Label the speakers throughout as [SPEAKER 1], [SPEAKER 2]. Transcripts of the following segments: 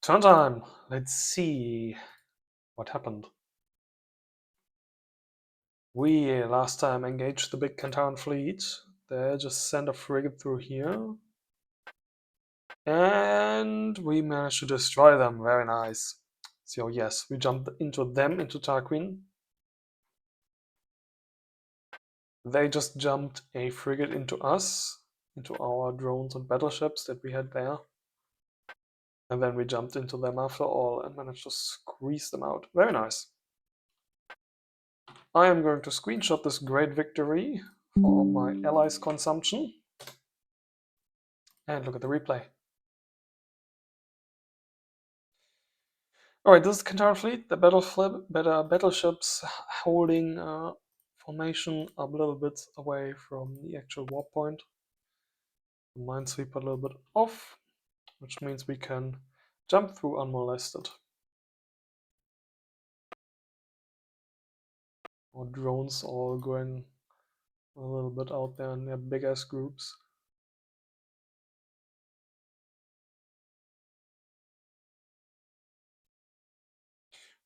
[SPEAKER 1] Turn time. Let's see what happened. We last time engaged the big Kantaran fleet. They just sent a frigate through here. And we managed to destroy them. Very nice. So yes, we jumped into them, into Tarquin. They just jumped a frigate into us, into our drones and battleships that we had there. And then we jumped into them after all and managed to squeeze them out. Very nice. I am going to screenshot this great victory for my allies' consumption. And look at the replay. Alright, this is the Kantara fleet. The battleships holding formation a little bit away from the actual war point. The minesweeper a little bit off, which means we can jump through unmolested. Our drones all going a little bit out there in their big ass groups.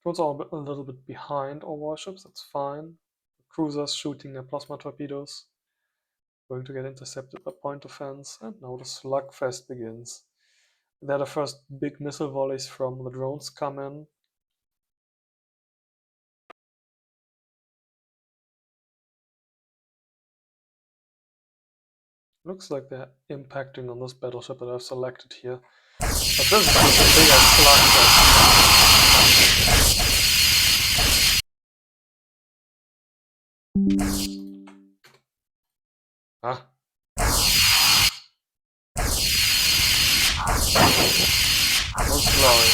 [SPEAKER 1] Drones are a little bit behind our warships, that's fine. The cruisers shooting their plasma torpedoes. Going to get intercepted by point defense, and now the slugfest begins. There the first big missile volleys from the drones come in. Looks like they're impacting on this battleship that I've selected here. But this is just a bigger slugfest. Huh? Most glory.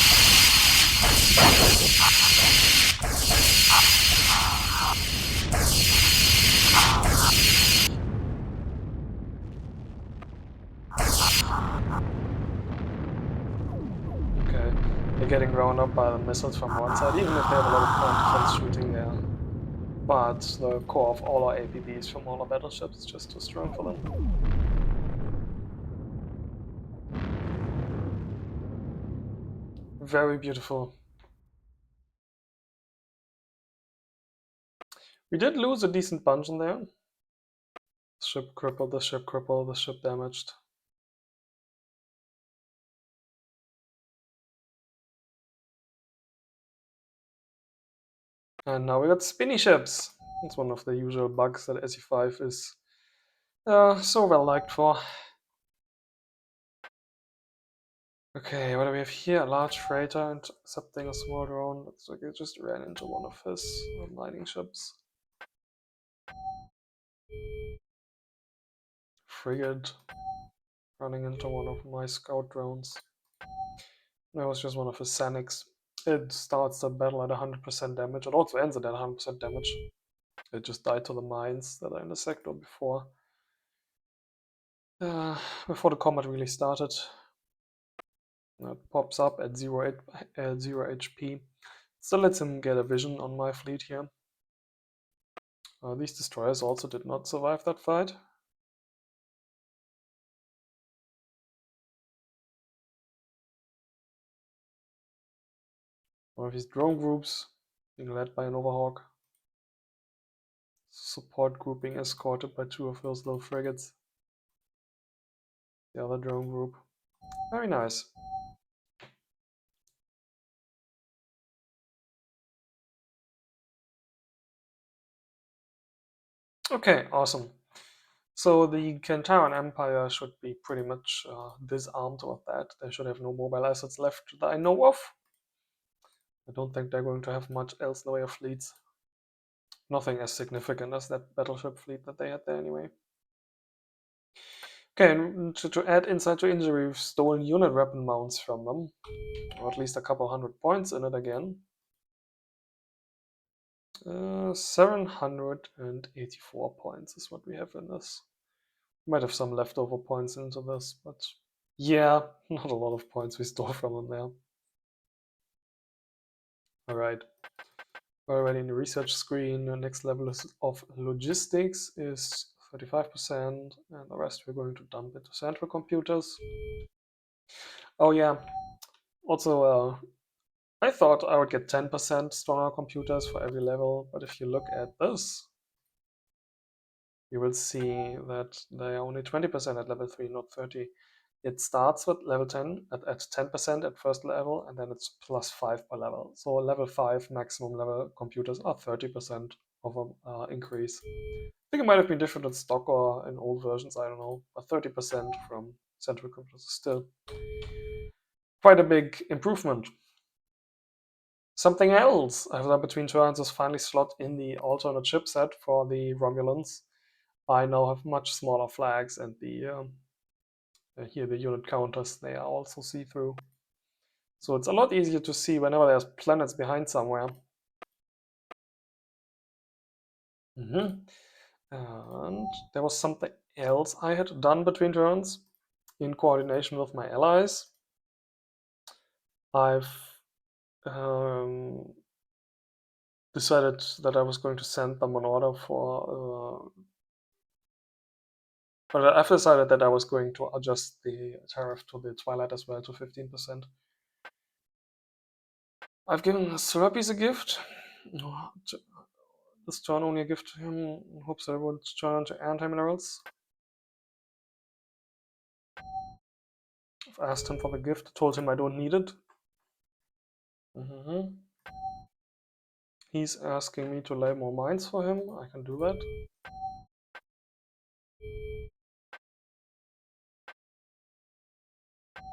[SPEAKER 1] Okay, they're getting rounded up by the missiles from one side, even if they have a lot of point defense shooting there. But the core of all our APBs from all our battleships is just too strong for them. Very beautiful. We did lose a decent bunch in there. The ship crippled, the ship crippled, the ship damaged. And now we got spinny ships. It's one of the usual bugs that SE5 is so well liked for. Okay, what do we have here? A large freighter intercepting a small drone. Looks like it just ran into one of his mining ships. Frigate running into one of my scout drones. That was just one of his Sanics. It starts the battle at 100% damage. It also ends it at 100% damage. It just died to the mines that are in the sector before the combat really started. It pops up at 0 HP. Still lets him get a vision on my fleet here. These destroyers also did not survive that fight. One of his drone groups being led by an Overhawk. Support group being escorted by two of those little frigates. The other drone group. Very nice. Okay, awesome. So the Kantaran Empire should be pretty much disarmed of that. They should have no mobile assets left that I know of. I don't think they're going to have much else in the way of fleets. Nothing as significant as that battleship fleet that they had there anyway. Okay, and to add insult to injury, we've stolen unit weapon mounts from them. Or at least a couple hundred points in it again. 784 points is what we have in this. Might have some leftover points into this, but yeah, not a lot of points we stole from them there. Alright, we're already in the research screen. The next level of logistics is 35%, and the rest we're going to dump into central computers. Oh yeah, Also, I thought I would get 10% stronger computers for every level, but if you look at this, you will see that they are only 20% at level 3, not 30. It starts with level 10 at 10% at first level, and then it's plus 5 per level. So level 5 maximum level computers are 30% of an increase. I think it might have been different in stock or in old versions, I don't know, but 30% from central computers is still quite a big improvement. Something else I've done between turns is finally slot in the alternate chipset for the Romulans. I now have much smaller flags, and here the unit counters, they are also see-through. So it's a lot easier to see whenever there's planets behind somewhere. And there was something else I had done between turns in coordination with my allies. I've decided that I was going to send them an order for but I've decided that I was going to adjust the tariff to the Twilight as well to 15%. I've given Slurpees a gift. This turn only a gift to him in hopes that it would turn into anti-minerals. I've asked him for the gift, told him I don't need it. He's asking me to lay more mines for him. I can do that.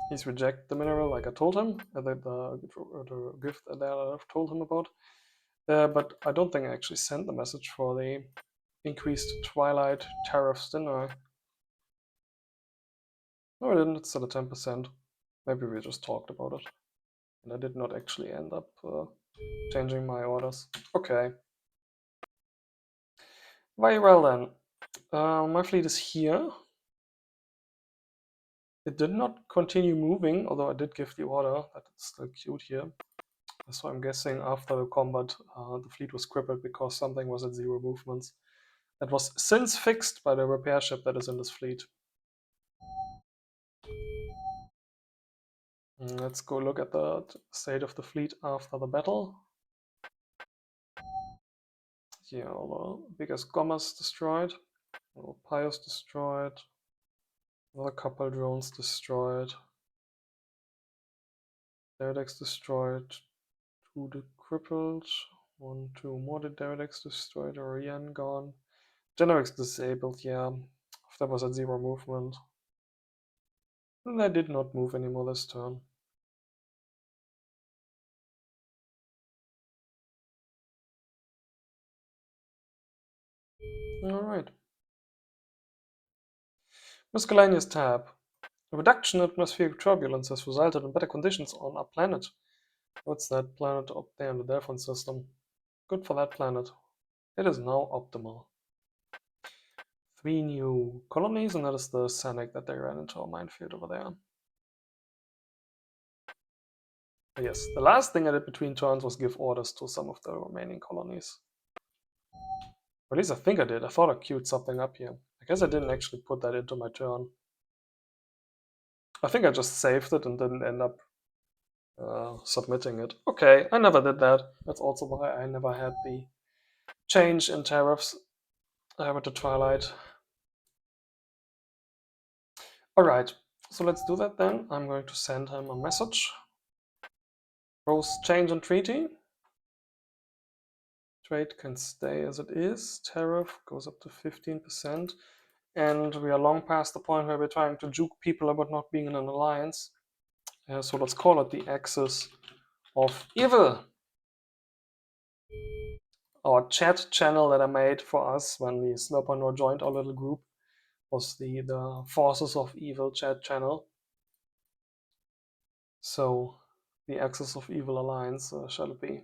[SPEAKER 1] He's rejected the mineral like I told him, the gift that I've told him about. But I don't think I actually sent the message for the increased Twilight tariffs, didn't I? No, I didn't. It's still at 10%. Maybe we just talked about it. And I did not actually end up changing my orders. Okay. Very well then. My fleet is here. It did not continue moving, although I did give the order that it's still queued here. So I'm guessing after the combat, the fleet was crippled because something was at 0 movements. That was since fixed by the repair ship that is in this fleet. Let's go look at the state of the fleet after the battle. Yeah, all the biggest Gommers destroyed, all Pios destroyed, another couple drones destroyed, Deredex destroyed, 2 crippled, 2 more Deredex destroyed, Orion gone, Generix disabled, yeah, that was at 0 movement. And I did not move anymore this turn. Alright. Miscellaneous tab. A reduction in atmospheric turbulence has resulted in better conditions on our planet. What's that planet up there in the Delphon system? Good for that planet. It is now optimal. 3 new colonies, and that is the Senec that they ran into a minefield over there. Yes, the last thing I did between turns was give orders to some of the remaining colonies. Or at least I think I did. I thought I queued something up here. I guess I didn't actually put that into my turn. I think I just saved it and didn't end up submitting it. Okay, I never did that. That's also why I never had the change in tariffs with the Twilight. Alright, so let's do that then. I'm going to send him a message. Rose change in treaty. Trade can stay as it is. Tariff goes up to 15%. And we are long past the point where we're trying to juke people about not being in an alliance. So let's call it the axis of evil. Our chat channel that I made for us when the Slurpanor joined our little group was the Forces of Evil chat channel. So the axis of evil alliance shall it be.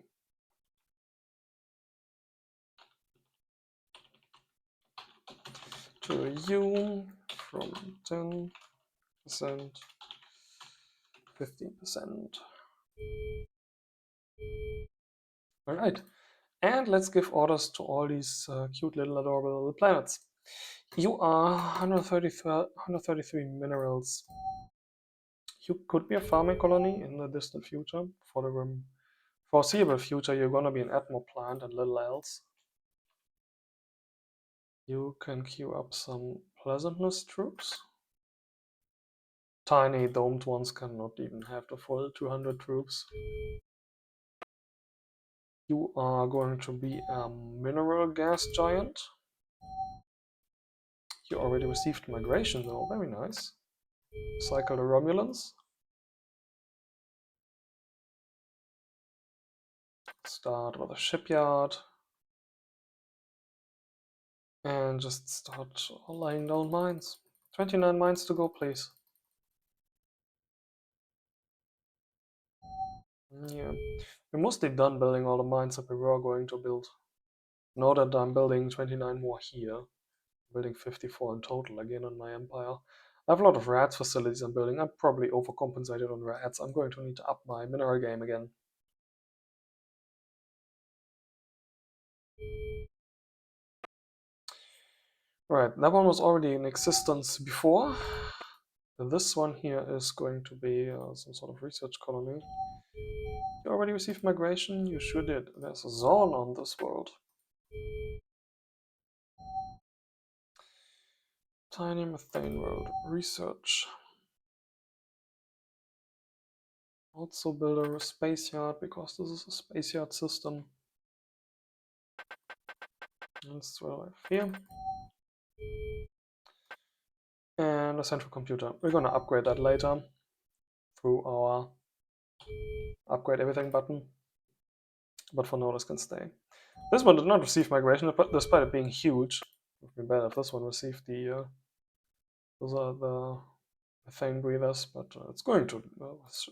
[SPEAKER 1] To you from 10%, 15%. Alright, and let's give orders to all these cute little adorable little planets. You are 133 minerals. You could be a farming colony in the distant future. For the foreseeable future, you're gonna be an Atmo plant and little else. You can queue up some pleasantness troops. Tiny domed ones cannot even have the full 200 troops. You are going to be a mineral gas giant. You already received migration though, very nice. Cycle the Romulans. Start with a shipyard. And just start laying down mines. 29 mines to go, please. Yeah. We're mostly done building all the mines that we were going to build. Now that I'm building 29 more here, building 54 in total again on my empire. I have a lot of rats facilities I'm building. I'm probably overcompensated on rats. I'm going to need to up my mineral game again. Right, that one was already in existence before. This one here is going to be some sort of research colony. You already received migration? You sure did. There's a zone on this world. Tiny methane road. Research. Also build a space yard because this is a space yard system. Let's throw it here. And a central computer. We're gonna upgrade that later through our upgrade everything button. But for now, this can stay. This one did not receive migration, despite it being huge. It would be better if this one received the those are the methane breathers, but it's going to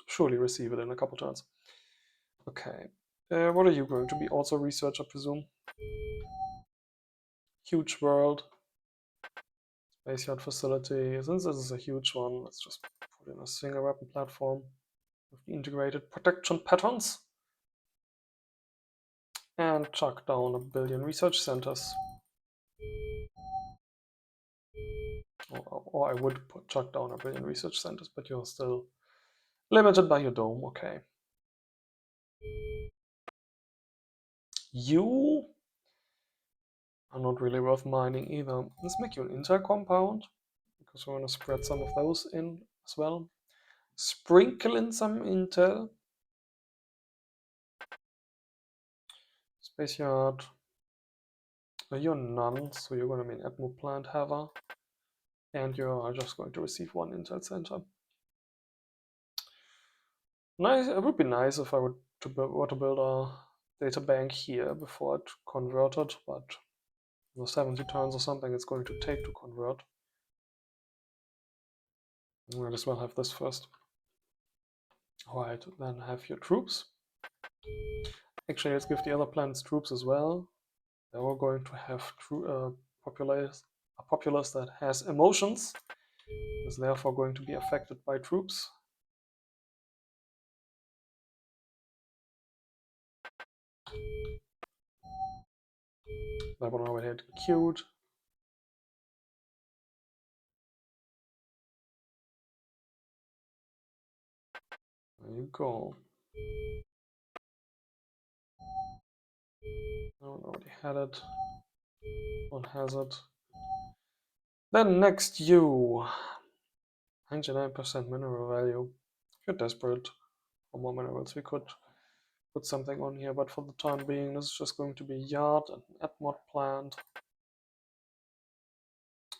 [SPEAKER 1] surely receive it in a couple turns. Okay. What are you going to be? Also research, I presume. Huge world. Space yard facility. Since this is a huge one, let's just put in a single weapon platform with the integrated protection patterns. And chuck down 1 billion research centers. Or I would chuck down 1 billion research centers, but you're still limited by your dome. Okay. You are not really worth mining either. Let's make you an intel compound, because we're going to spread some of those in as well. Sprinkle in some intel. Space yard. You're none, so you're going to be an Atmo plant haver. And you are just going to receive 1 intel center. Nice. It would be nice if I were to build a data bank here before it converted, but the 70 turns or something it's going to take to convert. Might as well have this first. Alright, then have your troops. Actually, let's give the other planets troops as well. They're all going to have a populace that has emotions, is therefore going to be affected by troops. That one already had queued. There you go. That one already had it. One has it. Then next you. 99% mineral value. If you're desperate for more minerals, we could put something on here, but for the time being, this is just going to be yard and an Atmod plant.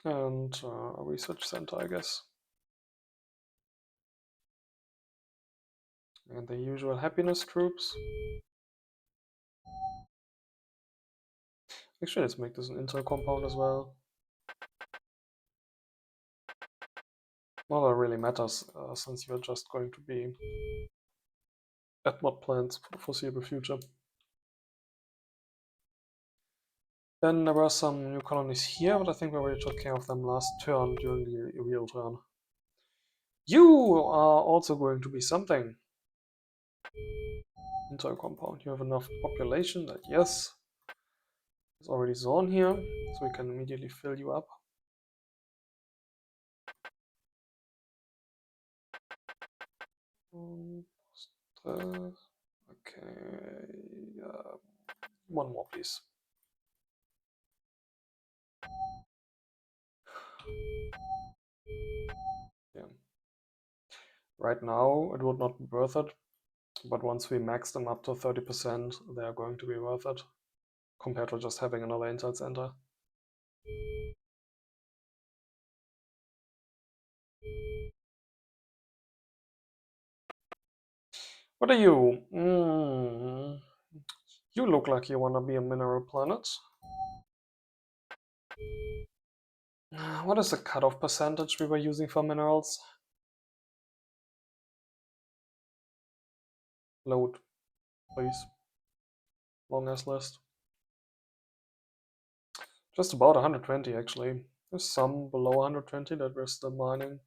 [SPEAKER 1] And a research center, I guess. And the usual happiness troops. Actually, let's make this an intel compound as well. Not that really matters, since you're just going to be Atmod plants for the foreseeable future. Then there were some new colonies here, but I think we already took care of them last turn during the real turn. You are also going to be something. Intel compound. You have enough population that, yes, there's already zone here, so we can immediately fill you up. Okay, one more, please. Yeah. Right now, it would not be worth it, but once we max them up to 30%, they are going to be worth it, compared to just having another insight center. What are you? You look like you want to be a mineral planet. What is the cutoff percentage we were using for minerals? Load, please. Long ass list. Just about 120 actually. There's some below 120 that we're still mining.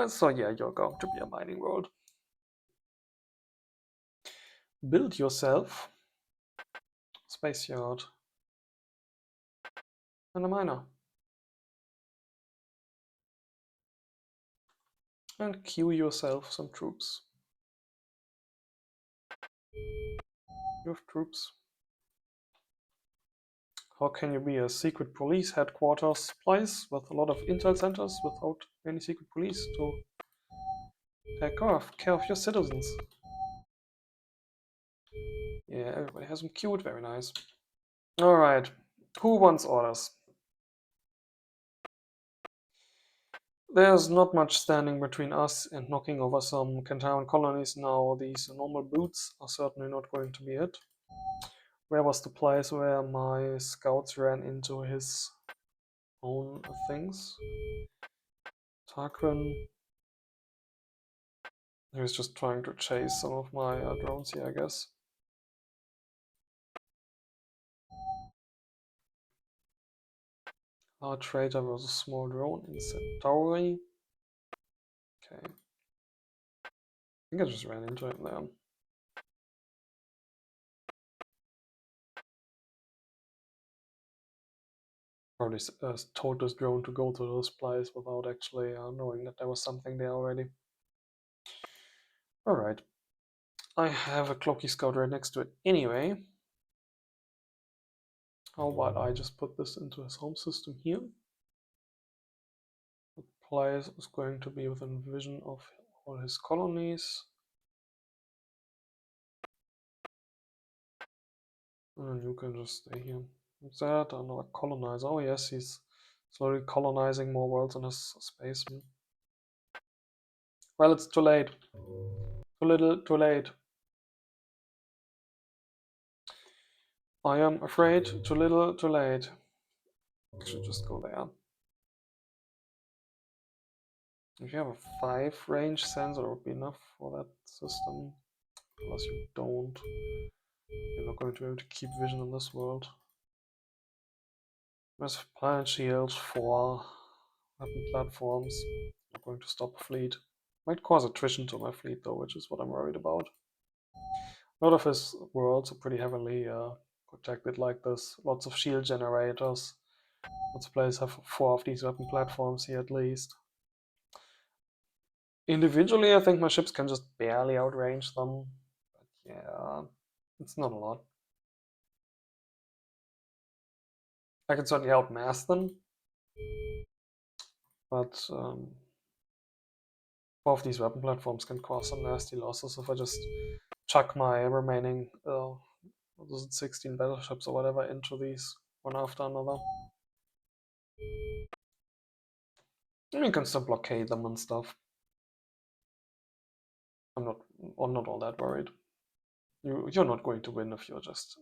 [SPEAKER 1] So yeah, you're going to be a mining world. Build yourself space yard and a miner. And queue yourself some troops. You have troops. How can you be a secret police headquarters place with a lot of intel centers without any secret police to take care of your citizens? Yeah, everybody has them queued, very nice. Alright, who wants orders? There's not much standing between us and knocking over some Kentaran colonies now. These normal boots are certainly not going to be it. Where was the place where my scouts ran into his own things? Tarquin. He was just trying to chase some of my drones here, I guess. Our traitor was a small drone in Centauri. Okay. I think I just ran into him there. Probably told this drone to go to this place without actually knowing that there was something there already. Alright. I have a Cloaky Scout right next to it anyway. How about I just put this into his home system here? The place is going to be within vision of all his colonies. And you can just stay here. What's that? Another colonizer. Oh yes, he's slowly colonizing more worlds in his space. Well, it's too late. Too little, too late. I am afraid too little, too late. I should just go there. If you have a 5 range sensor, it would be enough for that system. Unless you don't. You're not going to be able to keep vision in this world. Massive planet shield for weapon platforms. Not going to stop a fleet. Might cause attrition to my fleet though, which is what I'm worried about. A lot of his worlds are pretty heavily protected like this. Lots of shield generators. Lots of players have 4 of these weapon platforms here at least. Individually, I think my ships can just barely outrange them. But yeah, it's not a lot. I can certainly outmass them. But 4 of these weapon platforms can cause some nasty losses if I just chuck my remaining 16 battleships or whatever into these one after another. And you can still blockade them and stuff. I'm not all that worried. You're not going to win if you just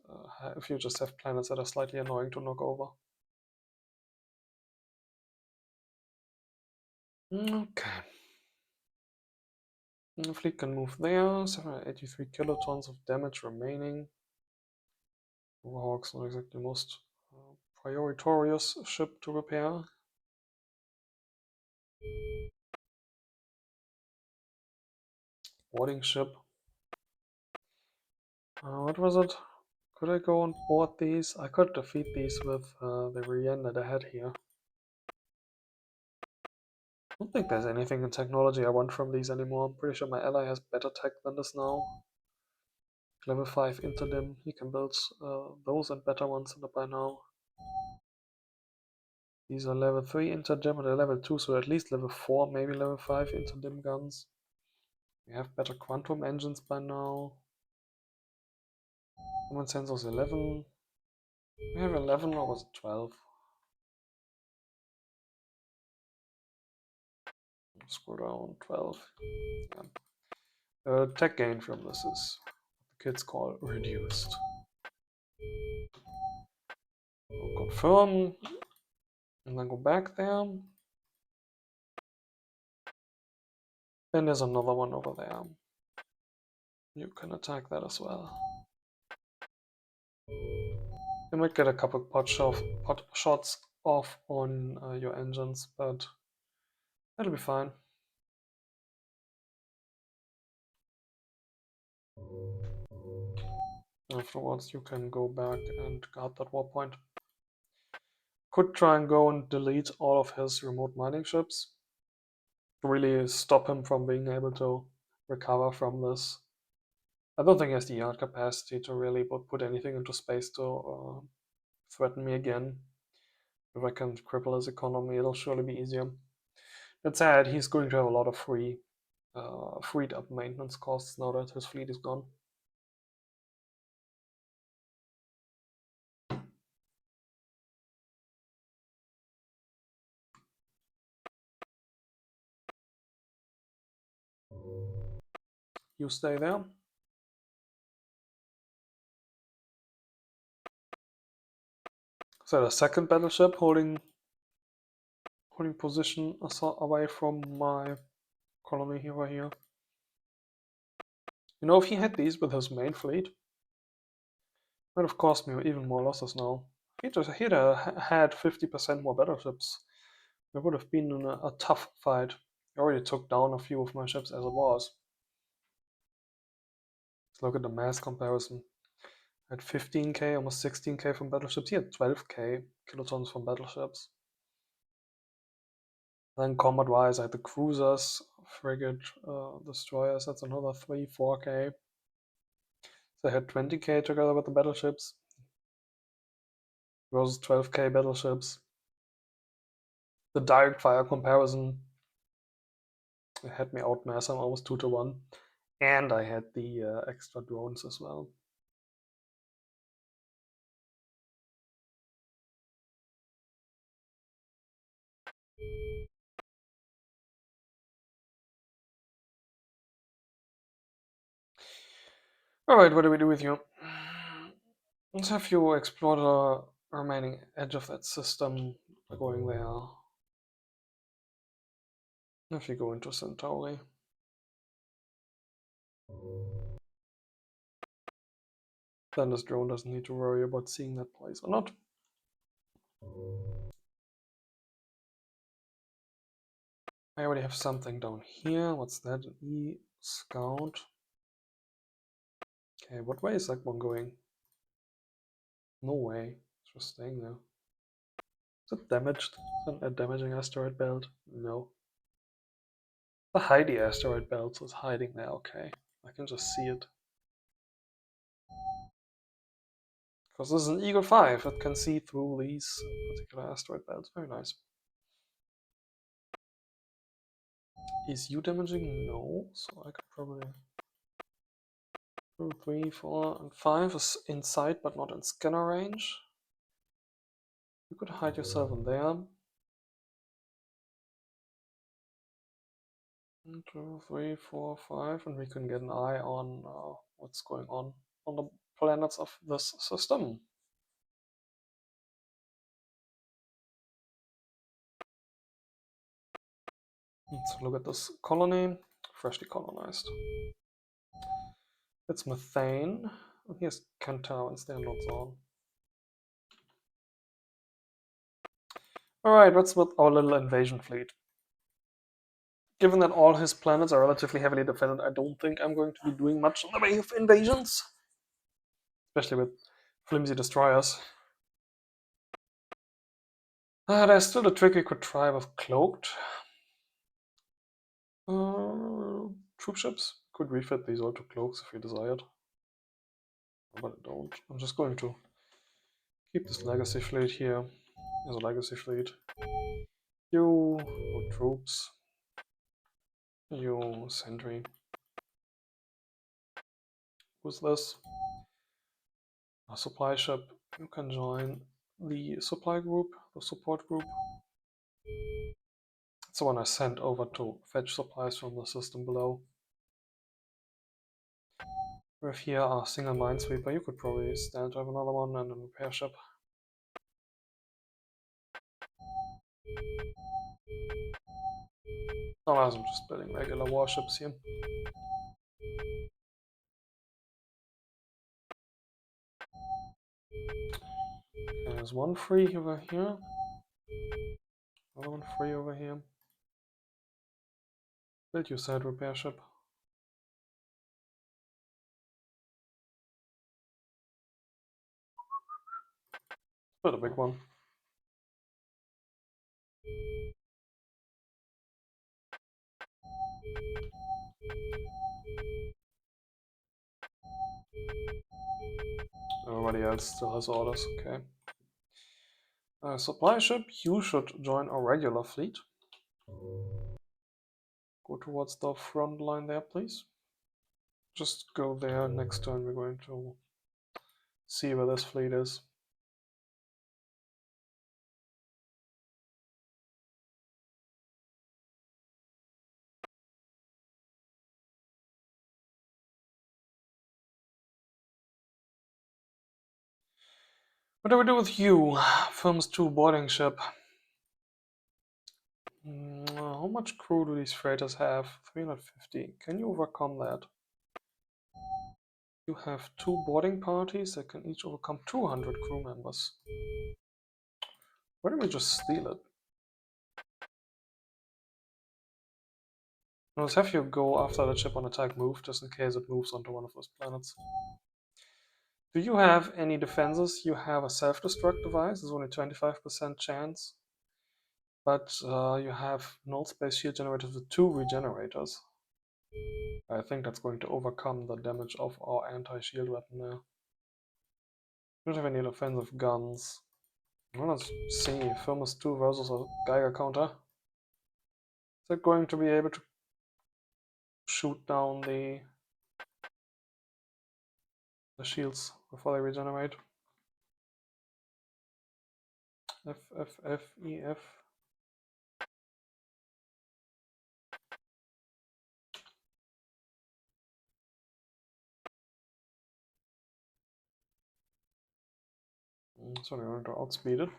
[SPEAKER 1] have planets that are slightly annoying to knock over. Okay. The fleet can move there. 783 kilotons of damage remaining. Warhawk's not exactly the most prioritorious ship to repair. Boarding ship. What was it? Could I go and board these? I could defeat these with the Rien that I had here. don't think there's anything in technology I want from these anymore. I'm pretty sure my ally has better tech than this now. Level 5 interdim, he can build those and better ones by now. These are level 3 interdim and they're level 2, so at least level 4, maybe level 5 interdim guns. We have better quantum engines by now. Common sensors 11. We have 11 or was it 12? Scroll down, 12. Yeah. Tech gain from this is what the kids call reduced. We'll confirm and then go back there. Then there's another one over there. You can attack that as well. You might get a couple pot shots off on your engines, but that'll be fine. Afterwards, you can go back and guard that war point. Could try and go and delete all of his remote mining ships to really stop him from being able to recover from this. I don't think he has the yard capacity to really put anything into space to threaten me again. If I can cripple his economy, it'll surely be easier. That said, he's going to have a lot of freed up maintenance costs now that his fleet is gone. You stay there. So the second battleship holding position away from my colony over here. You know, if he had these with his main fleet, it would have cost me even more losses now. He'd had 50% more battleships. It would have been a tough fight. I already took down a few of my ships as it was. Let's look at the mass comparison. I had 15k, almost 16k from battleships. He had 12k kilotons from battleships. Then combat-wise, I had the cruisers, frigate, destroyers. That's another 3, 4k. So I had 20k together with the battleships. Versus 12k battleships. The direct fire comparison had me outmass. I'm almost 2 to 1. And I had the extra drones as well. Alright, what do we do with you? Let's have you explore the remaining edge of that system by going there. If you go into Centauri. Then this drone doesn't need to worry about seeing that place or not. I already have something down here. What's that? An E scout. Okay, what way is that one going? No way. It's just staying there. Is it damaged? Is it a damaging asteroid belt? No. The Heidi asteroid belt is hiding there. Okay, I can just see it. Because this is an Eagle 5, it can see through these particular asteroid belts. Very nice. Is you damaging? No, so I could probably... 2, 3, 4, and 5 is inside but not in scanner range. You could hide yourself in there. 1, 2, 3, 4, 5, and we can get an eye on what's going on the planets of this system. Let's look at this colony, freshly colonized. It's methane. Here's Cantowans, they're not on. Alright, what's with our little invasion fleet? Given that all his planets are relatively heavily defended, I don't think I'm going to be doing much in the way of invasions. Especially with flimsy destroyers. There's still a trick we could try with Cloaked. Troop ships. Could refit these auto cloaks if you desired. But I don't. I'm just going to keep this legacy fleet here as a legacy fleet. You troops. You sentry. Who's this? A supply ship. You can join the supply group, the support group. It's the one I sent over to fetch supplies from the system below. We have here a single minesweeper. You could probably stand to have another one and a repair ship. Otherwise, I'm just building regular warships here. Okay, there's one free over here. Another one free over here. Build your side repair ship. Build a big one. Everybody else still has orders, okay. Supply ship, you should join our regular fleet. Go towards the front line there, please. Just go there. Next turn we're going to see where this fleet is. What do we do with you? Firm's 2 boarding ship. How much crew do these freighters have? 350. Can you overcome that? You have 2 boarding parties that can each overcome 200 crew members. Why don't we just steal it? Let's have you go after the ship on attack move, just in case it moves onto one of those planets. Do you have any defenses? You have a self-destruct device, there's only 25% chance. But you have null space shield generators with 2 regenerators. I think that's going to overcome the damage of our anti-shield weapon there. We don't have any offensive guns. Well, let's see. Firmus 2 versus a Geiger counter. Is that going to be able to shoot down the shields before they regenerate? F, F, F, E, F. So we're going to outspeed it.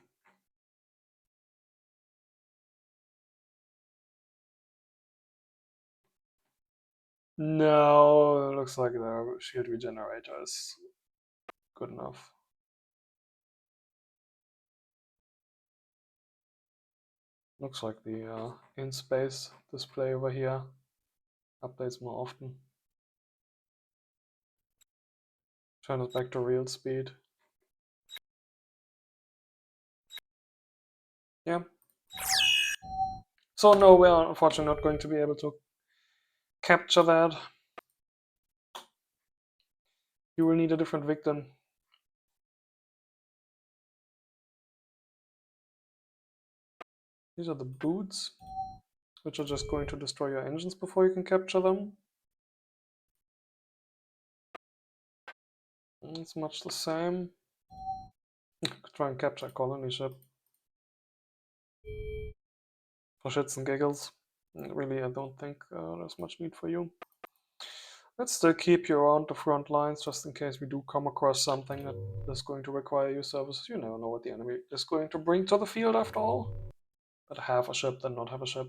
[SPEAKER 1] No, it looks like the shield regenerator is good enough. Looks like the in-space display over here updates more often. Turn it back to real speed. Yeah. So no, we are unfortunately not going to be able to capture that. You will need a different victim. These are the boots, which are just going to destroy your engines before you can capture them. It's much the same. Try and capture a colony ship. For shits and giggles. Really, I don't think there's much need for you. Let's still keep you around the front lines, just in case we do come across something that is going to require your services. You never know what the enemy is going to bring to the field after all. Better have a ship than not have a ship.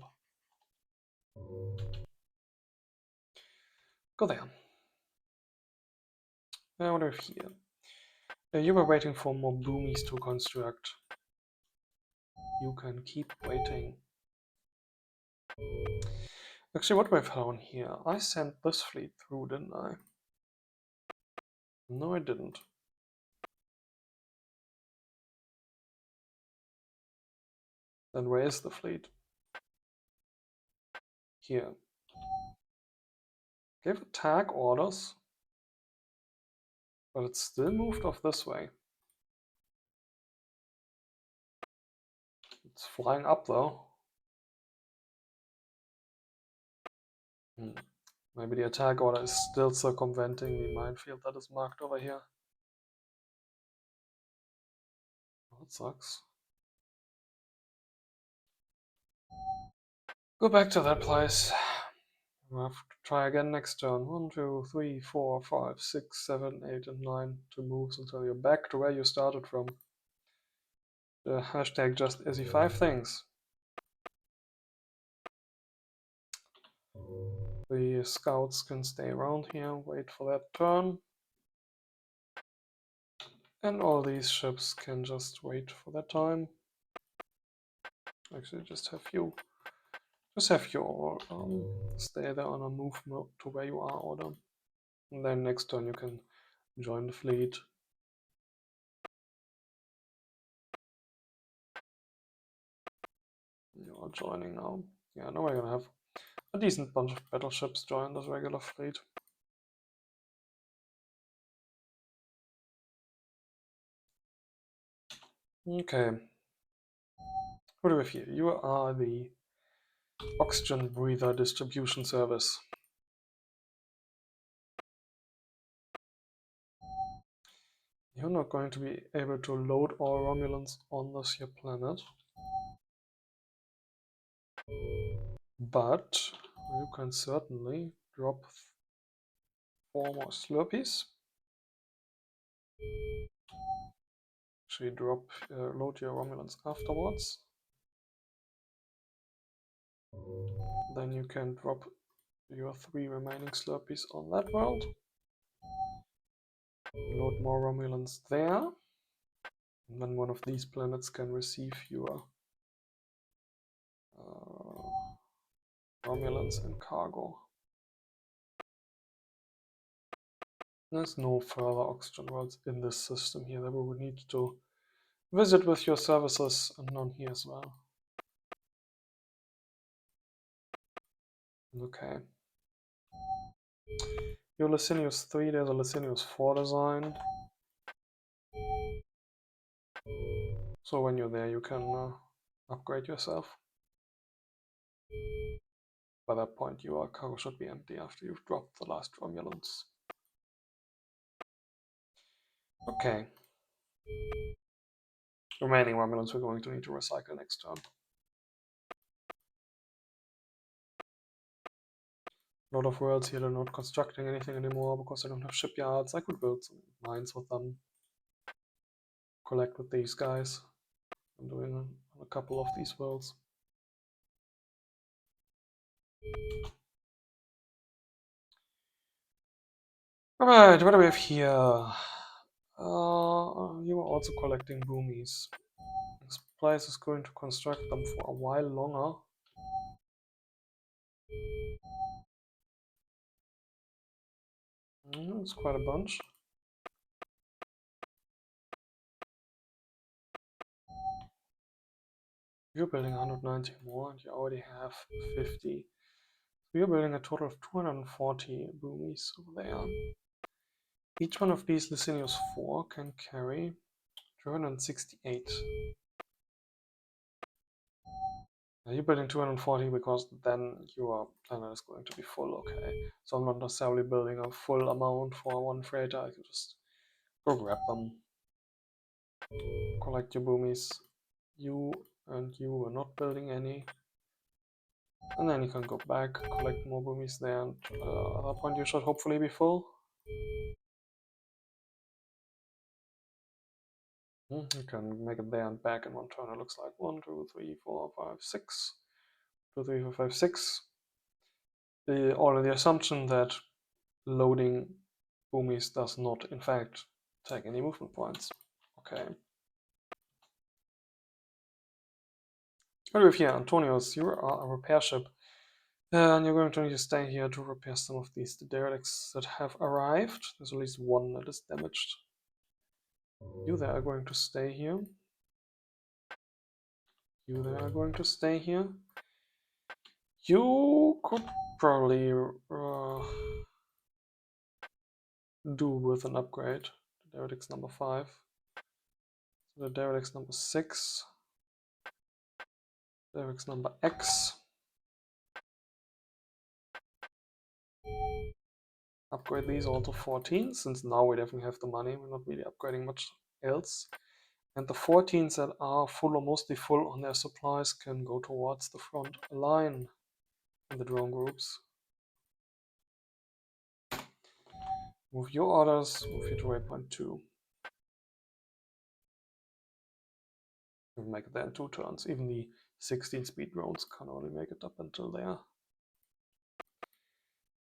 [SPEAKER 1] Go there. Now what do we have here? You were waiting for more boomies to construct. You can keep waiting. Actually, what we found here? I sent this fleet through, didn't I? No, I didn't. Then where is the fleet? Here. Gave attack orders, but it's still moved off this way. It's flying up though. Maybe the attack order is still circumventing the minefield that is marked over here. Oh, that sucks. Go back to that place. We'll have to try again next turn. 1, 2, 3, 4, 5, 6, 7, 8, and 9. 2 moves until you're back to where you started from. The hashtag just SE5 things. The scouts can stay around here, wait for that turn. And all these ships can just wait for that time. Actually, just have you all stay there on a move mode to where you are order. And then next turn you can join the fleet. You are joining now. Yeah, now we're gonna have a decent bunch of battleships join this regular fleet. Okay. What do we have here? You are the oxygen breather distribution service. You're not going to be able to load all Romulans on this here planet. But you can certainly drop 4 more Slurpees. Actually load your Romulans afterwards. Then you can drop your 3 remaining Slurpees on that world. Load more Romulans there. And then one of these planets can receive your Romulans and cargo. There's no further oxygen worlds in this system here that we would need to visit with your services, and none here as well. Okay. Your Licinius 3, there's a Licinius 4 design. So when you're there, you can upgrade yourself. By that point, your cargo should be empty after you've dropped the last Romulans. Okay. Remaining Romulans we're going to need to recycle next turn. A lot of worlds here, they're not constructing anything anymore because they don't have shipyards. I could build some mines with them. Collect with these guys. I'm doing a couple of these worlds. Alright, what do we have here? You are also collecting boomies. This place is going to construct them for a while longer. It's quite a bunch. You're building 190 more and you already have 50. So you're building a total of 240 boomies over there. Each one of these Licinius 4 can carry 268. Now you're building 240 because then your planet is going to be full, okay? So I'm not necessarily building a full amount for one freighter, I can just go grab them. Collect your boomies. You and you are not building any. And then you can go back, collect more boomies there, and at that point you should hopefully be full. You can make it there and back in one turn. It looks like 1, 2, 3, 4, 5, 6. 2, 3, 4, 5, 6. All in the assumption that loading boomies does not, in fact, take any movement points. Okay. What do we have here? Antonius, you are a repair ship. And you're going to need to stay here to repair some of these derelicts that have arrived. There's at least one that is damaged. You there are going to stay here. You there are going to stay here. You could probably do with an upgrade. Derricks number 5. So the Derricks number 6. Derricks number X. Upgrade these all to 14, since now we definitely have the money. We're not really upgrading much else. And the 14s that are full or mostly full on their supplies can go towards the front line in the drone groups. Move your orders, move you to waypoint 2. We'll make it there in 2 turns. Even the 16 speed drones can only make it up until there.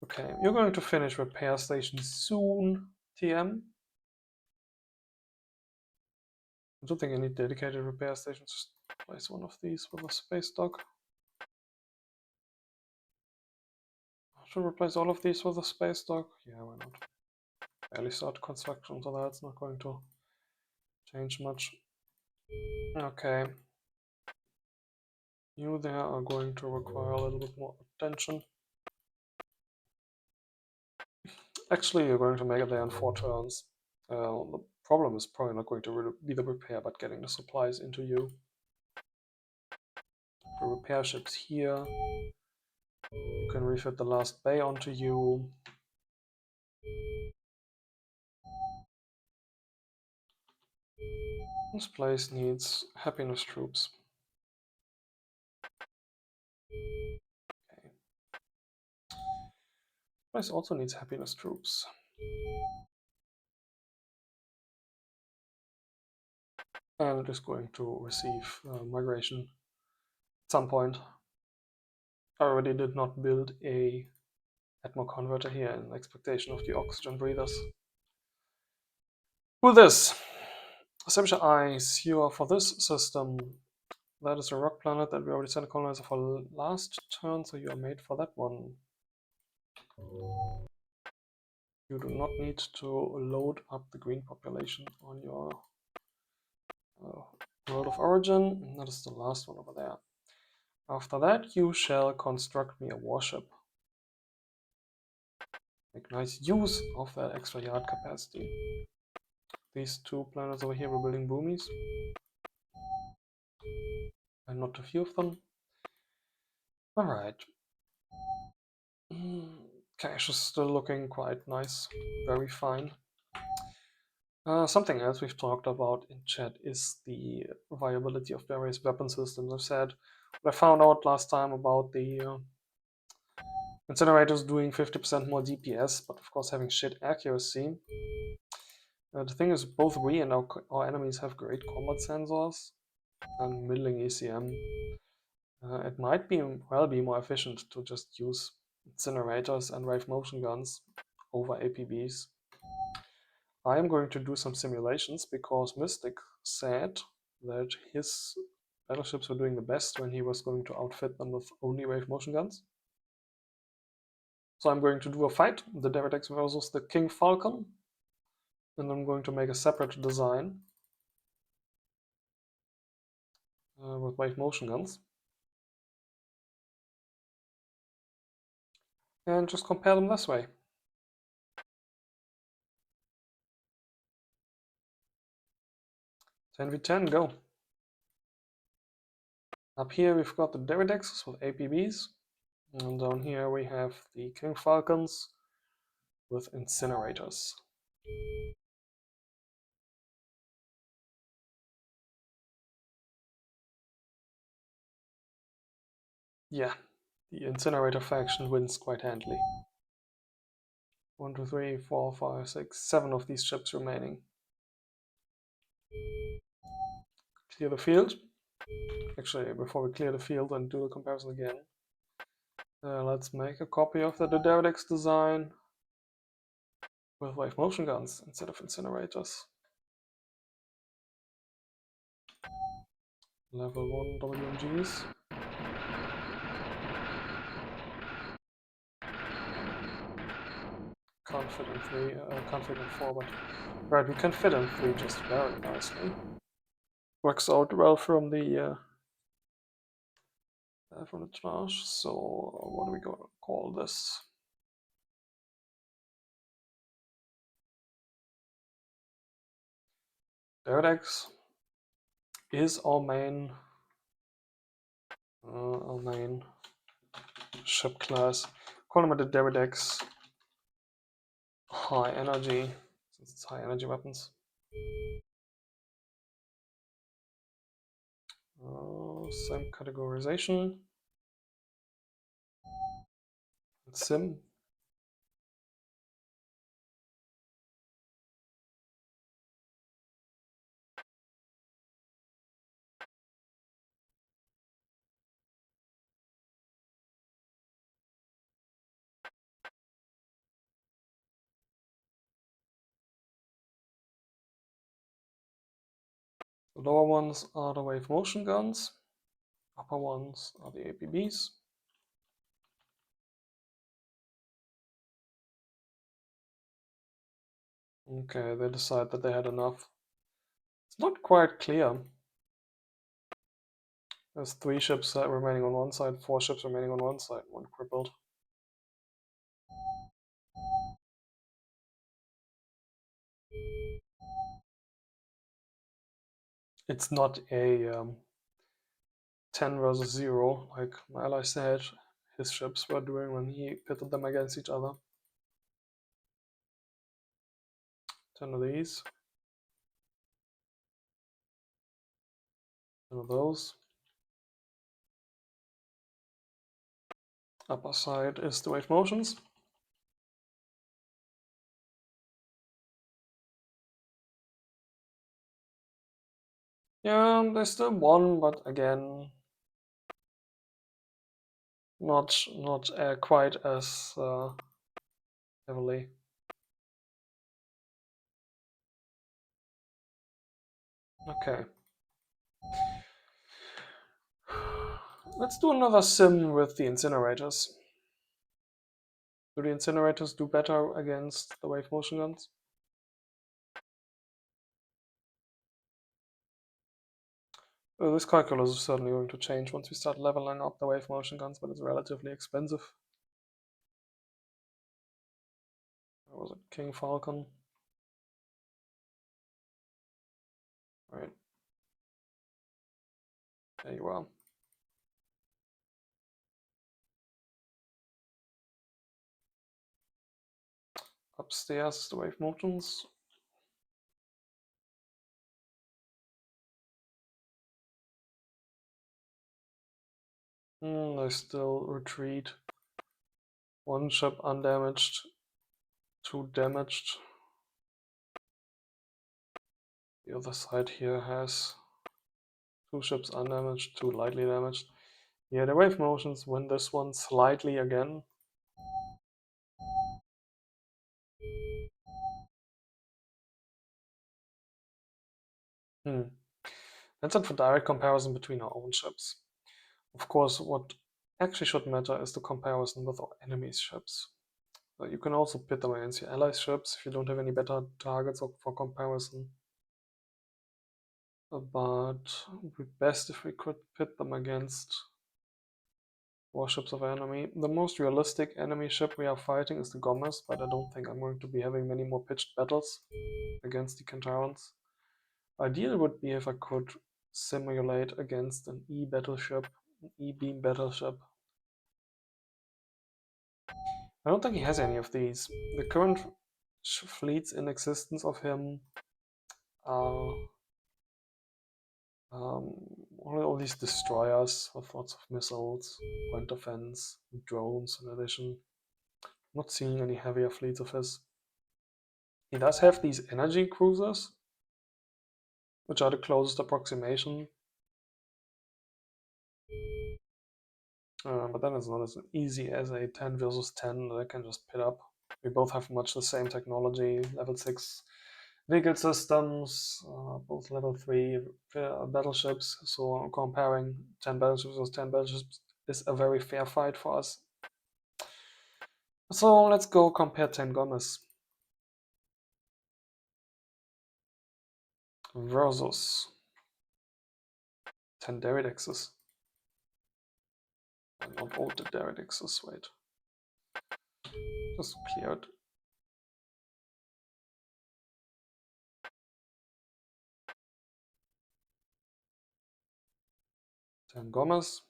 [SPEAKER 1] Okay, you're going to finish repair station soon, TM. I don't think I need dedicated repair stations. Just place one of these with a space dock. I should replace all of these with a space dock. Yeah, why not? Barely start construction, so that's not going to change much. Okay. You there are going to require a little bit more attention. Actually, you're going to make it there in 4 turns. The problem is probably not going to be the repair, but getting the supplies into you. The repair ships here. You can refit the last bay onto you. This place needs happiness troops. Okay. This place also needs happiness troops. And it is going to receive migration at some point. I already did not build a Atmo converter here in expectation of the oxygen breathers. With this, Septia Ice, you are for this system. That is a rock planet that we already sent a colonizer for last turn, so you are made for that one. You do not need to load up the green population on your world of origin. That is the last one over there. After that, you shall construct me a warship. Make nice use of that extra yard capacity. These 2 planets over here were building boomies. And not a few of them. Alright. Cash is still looking quite nice. Very fine. Something else we've talked about in chat is the viability of various weapon systems. I've said what I found out last time about the incinerators doing 50% more DPS, but of course having shit accuracy. The thing is, both we and our enemies have great combat sensors and middling ECM. It might be more efficient to just use incinerators and wave motion guns over APBs. I am going to do some simulations because Mystic said that his battleships were doing the best when he was going to outfit them with only wave motion guns. So I'm going to do a fight, the Derricks versus the King Falcon, and I'm going to make a separate design with wave motion guns. And just compare them this way. 10v10, go. Up here we've got the Derricks with APBs, and down here we have the King Falcons with incinerators. Yeah, the incinerator faction wins quite handily. 1, 2, 3, 4, 5, 6, 7 of these ships remaining. Clear the field. Actually, before we clear the field and do the comparison again, let's make a copy of the Derricks design with wave motion guns instead of incinerators. Level 1 WMGs. Can't fit in 3, can't fit in 4, but right, we can fit in 3 just very nicely. Works out well from the trash. So what are we going to call this? Deredex is our main ship class. Call them the Deredex high energy, since it's high energy weapons. Same categorization. Sim. The lower ones are the wave motion guns. Upper ones are the APBs. Okay, they decide that they had enough. It's not quite clear. There's 3 ships remaining on one side, 4 ships remaining on one side, 1 crippled. It's not a 10 versus 0 like my ally said his ships were doing when he pitted them against each other. 10 of these. 10 of those. Upper side is the wave motions. Yeah, they still won, but again, not quite as heavily. Okay. Let's do another sim with the incinerators. Do the incinerators do better against the wave motion guns? This calculus is certainly going to change once we start leveling up the wave motion guns, but it's relatively expensive. Or was it King Falcon? Right. There you are. Upstairs, the wave motions. They still retreat. 1 ship undamaged, 2 damaged. The other side here has 2 ships undamaged, 2 lightly damaged. Yeah, the wave motions win this one slightly again. That's it for direct comparison between our own ships. Of course, what actually should matter is the comparison with our enemies' ships. You can also pit them against your allies' ships if you don't have any better targets for comparison. But it would be best if we could pit them against warships of our enemy. The most realistic enemy ship we are fighting is the Gomez, but I don't think I'm going to be having many more pitched battles against the Cantarans. Ideal would be if I could simulate against an E battleship, an E-beam battleship. I don't think he has any of these. The current fleets in existence of him are all these destroyers with lots of missiles, point defense, drones in addition. Not seeing any heavier fleets of his. He does have these energy cruisers, which are the closest approximation. But then it's not as easy as a 10 versus 10 that I can just pit up. We both have much the same technology, level 6 vehicle systems, both level 3 battleships, so comparing 10 battleships with 10 battleships is a very fair fight for us. So let's go compare 10 Gomez versus 10 Deredexes. Not all the Deredexes, wait. Just clear it. 10 Gomez.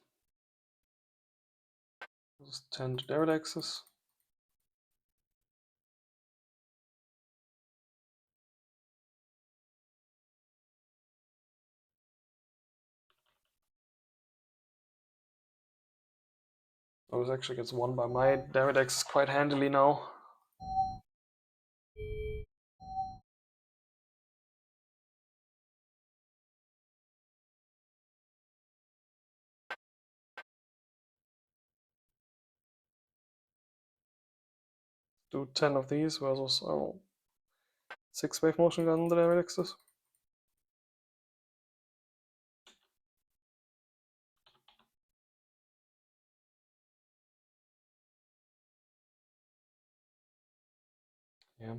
[SPEAKER 1] This is 10 Derridexes. Oh, this actually gets won by my Derridex quite handily now. Do 10 of these versus 6 wave motion gun on the Derridexes. Yeah.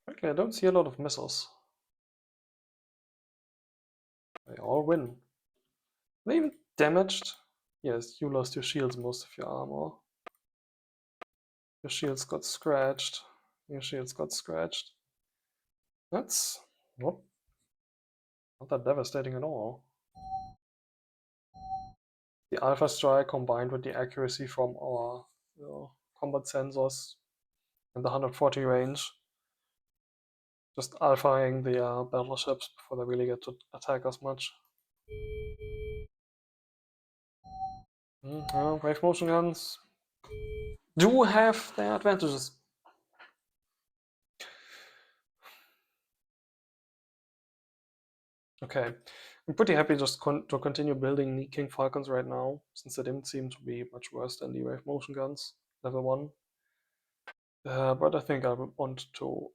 [SPEAKER 1] Frankly, I don't see a lot of missiles. They all win. Are they even damaged? Yes, you lost your shields, most of your armor. Your shields got scratched. Your shields got scratched. That's not that devastating at all. The Alpha Strike combined with the accuracy from our combat sensors and the 140 range, just alphaing the battleships before they really get to attack us much. Wave motion guns do have their advantages. Okay, I'm pretty happy just to continue building the King Falcons right now, since they didn't seem to be much worse than the wave motion guns, level 1. But I think I would want to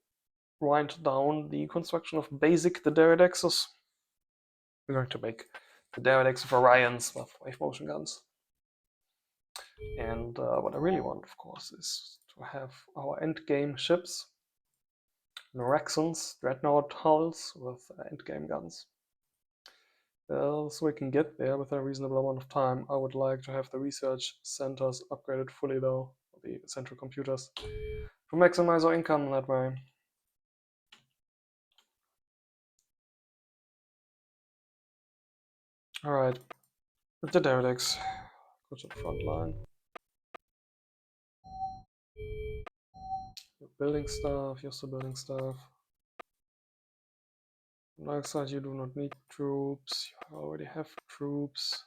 [SPEAKER 1] wind down the construction of basic the Derridexes. We're going to make the Derridex of Orions with wave motion guns. And what I really want, of course, is to have our endgame ships, Noraxons, Dreadnought hulls with endgame guns. So we can get there with a reasonable amount of time. I would like to have the research centers upgraded fully, though, the central computers, to maximize our income that way. Alright, with the Derridex, go to the front line. Building stuff, use the building stuff. On the other side, you do not need troops, you already have troops.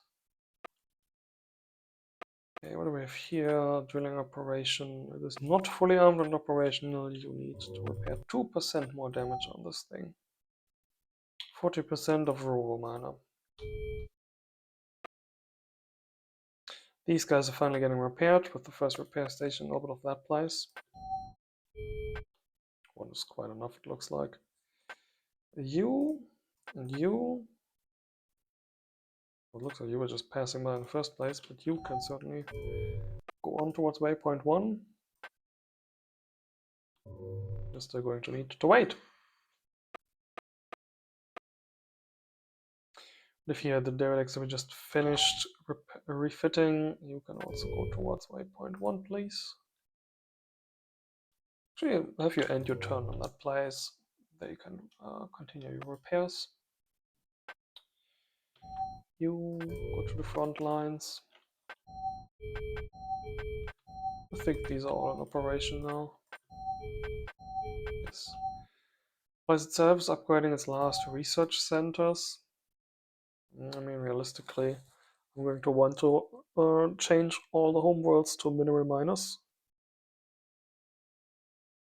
[SPEAKER 1] Okay, what do we have here? Drilling operation. It is not fully armed and operational. You need to repair 2% more damage on this thing. 40% of rural miner. These guys are finally getting repaired with the first repair station in orbit of that place. One is quite enough, it looks like. You and you. Well, it looks like you were just passing by in the first place, but you can certainly go on towards waypoint 1. You're still going to need to wait. If you had the Derelict that we just finished refitting, you can also go towards waypoint 1, please. Actually, have you end your turn on that place. There you can continue your repairs. You go to the front lines. I think these are all in operation now. Yes. Place itself is upgrading its last research centers. I mean, realistically, I'm going to want to change all the homeworlds to mineral miners.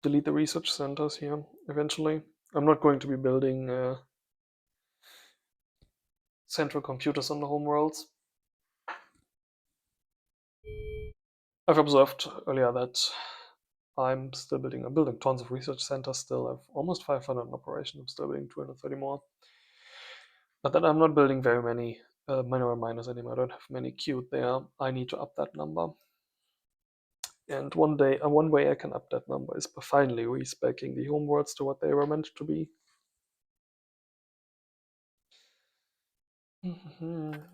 [SPEAKER 1] Delete the research centers here eventually. I'm not going to be building central computers on the homeworlds. I've observed earlier that I'm building tons of research centers still. I have almost 500 in operation. I'm still building 230 more. But then I'm not building very many mineral miners anymore. I don't have many queued there. I need to up that number. And one way I can up that number is by finally respeccing the homeworlds to what they were meant to be.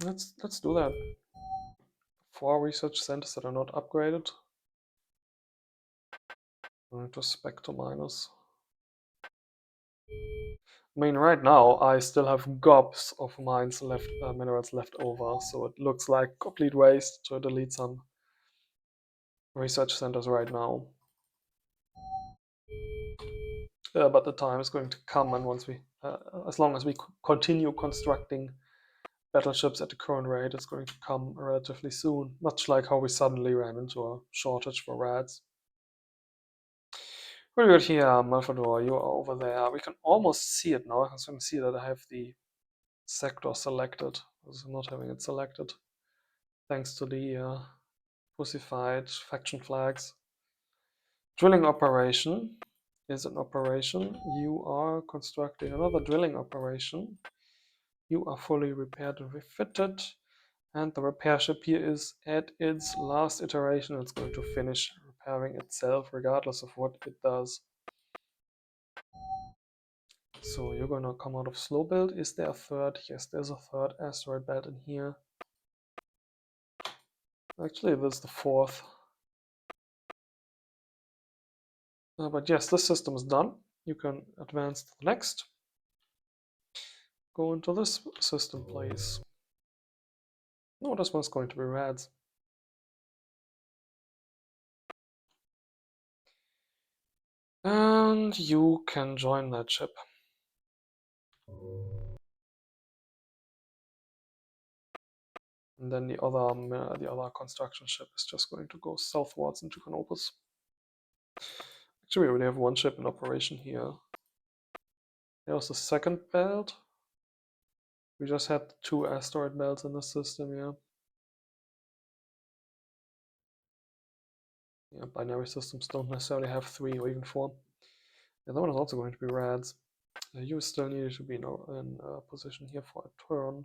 [SPEAKER 1] Let's do that. 4 research centers that are not upgraded. I'm going to spec to minus. I mean, right now I still have gobs of mines left, minerals left over, so it looks like complete waste to delete some research centers right now. But the time is going to come, and once we, as long as we continue constructing battleships at the current rate, it's going to come relatively soon. Much like how we suddenly ran into a shortage for rats. Very good here, Malfador. You are over there. We can almost see it now. I can see that I have the sector selected. I was not having it selected, thanks to the pussified faction flags. Drilling operation is an operation. You are constructing another drilling operation. You are fully repaired and refitted. And the repair ship here is at its last iteration. It's going to finish repairing itself regardless of what it does. So you're going to come out of slow build. Is there a third? Yes, there's a third asteroid belt in here. Actually, this is the fourth. But yes, this system is done. You can advance to the next. Go into this system, please. No, this one's going to be rads. And you can join that ship. And then the other construction ship is just going to go southwards into Canopus. Actually, we already have one ship in operation here. There's the second belt. We just had 2 asteroid belts in the system, yeah. Yeah, binary systems don't necessarily have 3 or even 4. The other one is also going to be rads. You still need to be in a position here for a turn.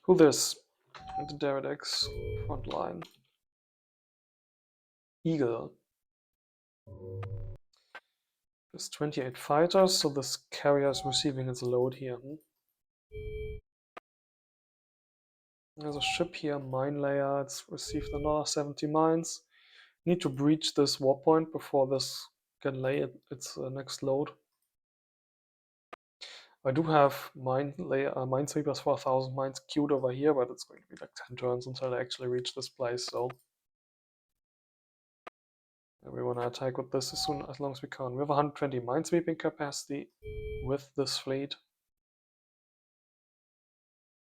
[SPEAKER 1] Who this? The Derridex front line. Eagle. There's 28 fighters, so this carrier is receiving its load here. There's a ship here, mine layer. It's received another 70 mines. Need to breach this warp point before this can lay its next load. I do have minesweepers for 1,000 mines queued over here, but it's going to be like 10 turns until I actually reach this place, so we want to attack with this as long as we can. We have 120 minesweeping capacity with this fleet.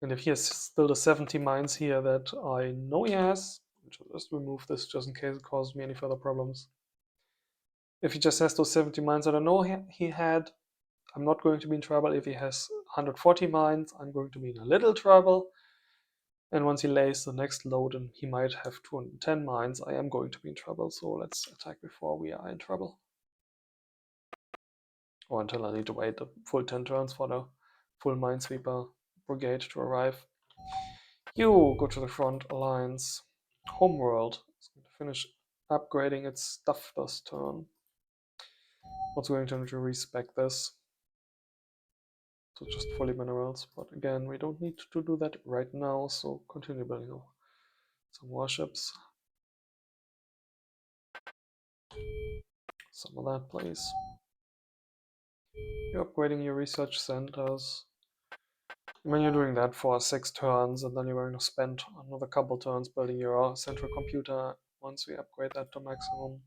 [SPEAKER 1] And if he has still the 70 mines here that I know he has, just remove this just in case it causes me any further problems. If he just has those 70 mines that I know he had, I'm not going to be in trouble. If he has 140 mines, I'm going to be in a little trouble. And once he lays the next load and he might have 210 mines, I am going to be in trouble. So let's attack before we are in trouble. Or until I need to wait the full 10 turns for the full minesweeper brigade to arrive. You go to the front alliance. Homeworld is going to finish upgrading its stuff this turn. What's going to respec this? So just fully minerals, but again, we don't need to do that right now, so continue building some warships. Some of that, please. You're upgrading your research centers. When you're doing that for 6 turns, and then you're going to spend another couple turns building your central computer once we upgrade that to maximum.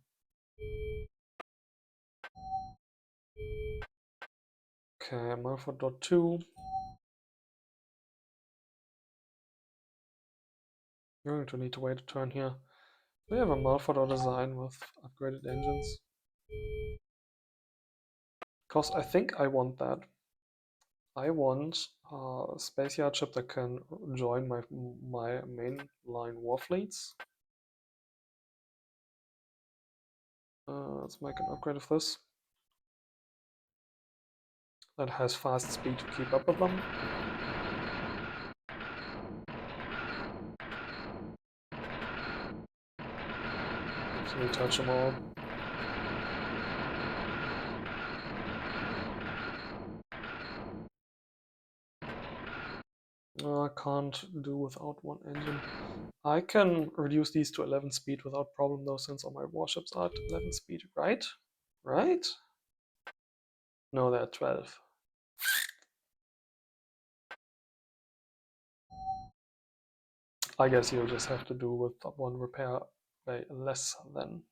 [SPEAKER 1] Okay, Malford.2. You're going to need to wait a turn here. We have a Malford design with upgraded engines. Because I think I want that. I want a space yard ship that can join my mainline war fleets. Let's make an upgrade of this. That has fast speed to keep up with them. So we touch them all. I can't do without one engine. I can reduce these to 11 speed without problem though, since all my warships are at 11 speed, right? Right? No, there are 12. I guess you'll just have to do with one repair bay less then.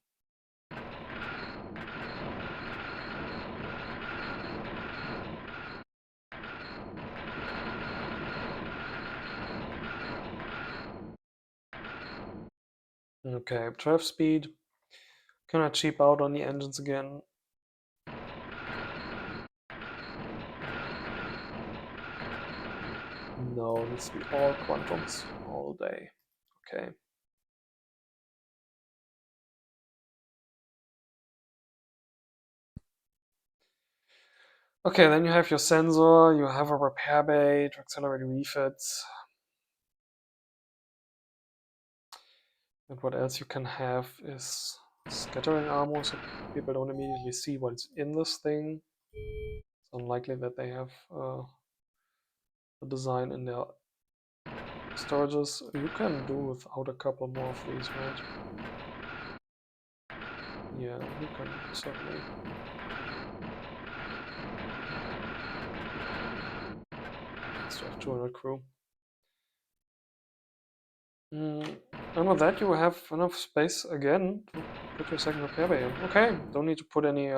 [SPEAKER 1] Okay, 12 speed. Can I cheap out on the engines again? No, it needs to be all quantums all day. Okay. Okay, then you have your sensor, you have a repair bay to accelerate refits. And what else you can have is scattering armor, so people don't immediately see what's in this thing. It's unlikely that they have a design in their storages. You can do without a couple more of these, right? Yeah, you can certainly. Let's have 200 crew. And with that, you have enough space again to put your second repair bay in. Okay, don't need to put any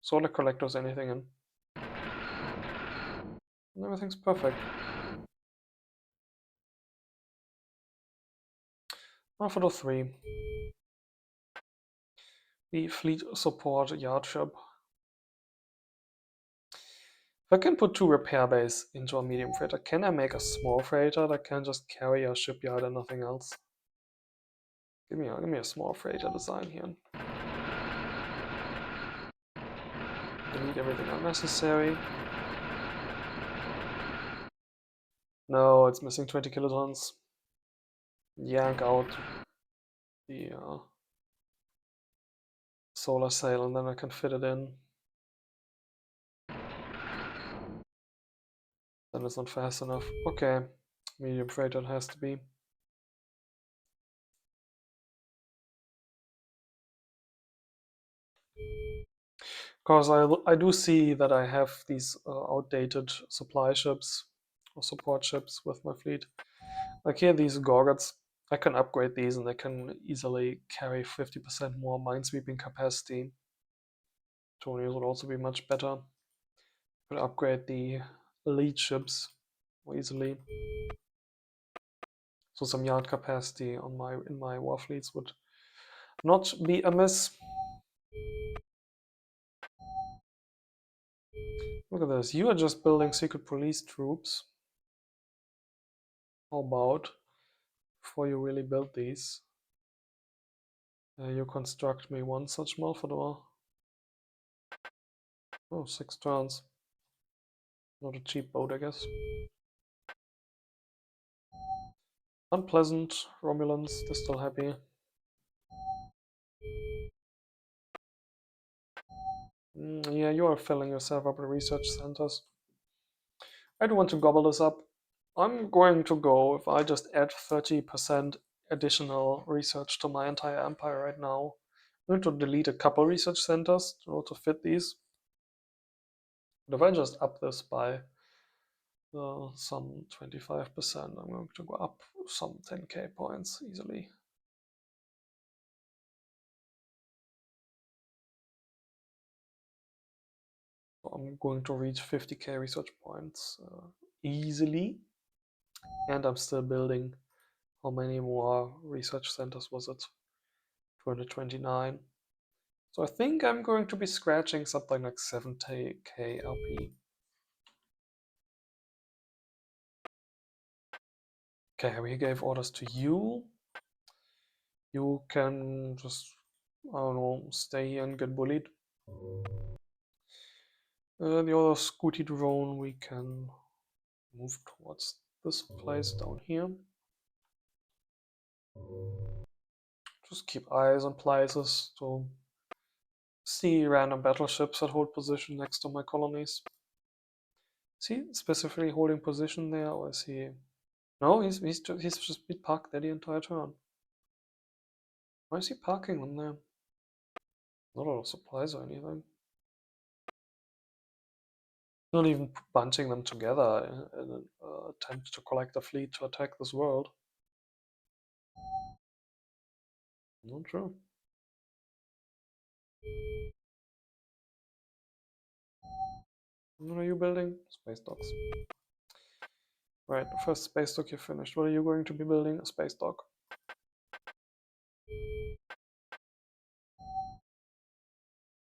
[SPEAKER 1] solar collectors, anything in. And everything's perfect. Now for the 3. The fleet support yard ship. If I can put 2 repair bays into a medium freighter, can I make a small freighter that can just carry a shipyard and nothing else? Give me a small freighter design here. Delete everything unnecessary. No, it's missing 20 kilotons. Yank out the solar sail and then I can fit it in. Then it's not fast enough. Okay, medium freighter it has to be. Because I do see that I have these outdated supply ships or support ships with my fleet. Like here, these Gorgets, I can upgrade these and they can easily carry 50% more minesweeping capacity. Tornadoes would also be much better. Could upgrade the elite ships more easily. So some yard capacity on in my war fleets would not be amiss. Look at this. You are just building secret police troops. How about before you really build these, you construct me one such Malfador. Oh, 6 turns. Not a cheap boat, I guess. Unpleasant. Romulans, they're still happy. Yeah, you are filling yourself up with research centers. I do want to gobble this up. I'm going to go, if I just add 30% additional research to my entire empire right now, I'm going to delete a couple research centers in order to fit these. But if I just up this by some 25%, I'm going to go up some 10k points easily. So I'm going to reach 50k research points easily. And I'm still building. How many more research centers was it? 229. So I think I'm going to be scratching something like 70k LP. Okay, we gave orders to you. You can just, I don't know, stay here and get bullied. The other Scooty drone we can move towards this place down here. Just keep eyes on places to see random battleships that hold position next to my colonies. Is he specifically holding position there, or is he? No, he's just been parked there the entire turn. Why is he parking on there? Not a lot of supplies or anything. Not even bunching them together in an attempt to collect a fleet to attack this world. Not true. What are you building? Space docks. Right, the first space dock you finished. What are you going to be building? A space dock.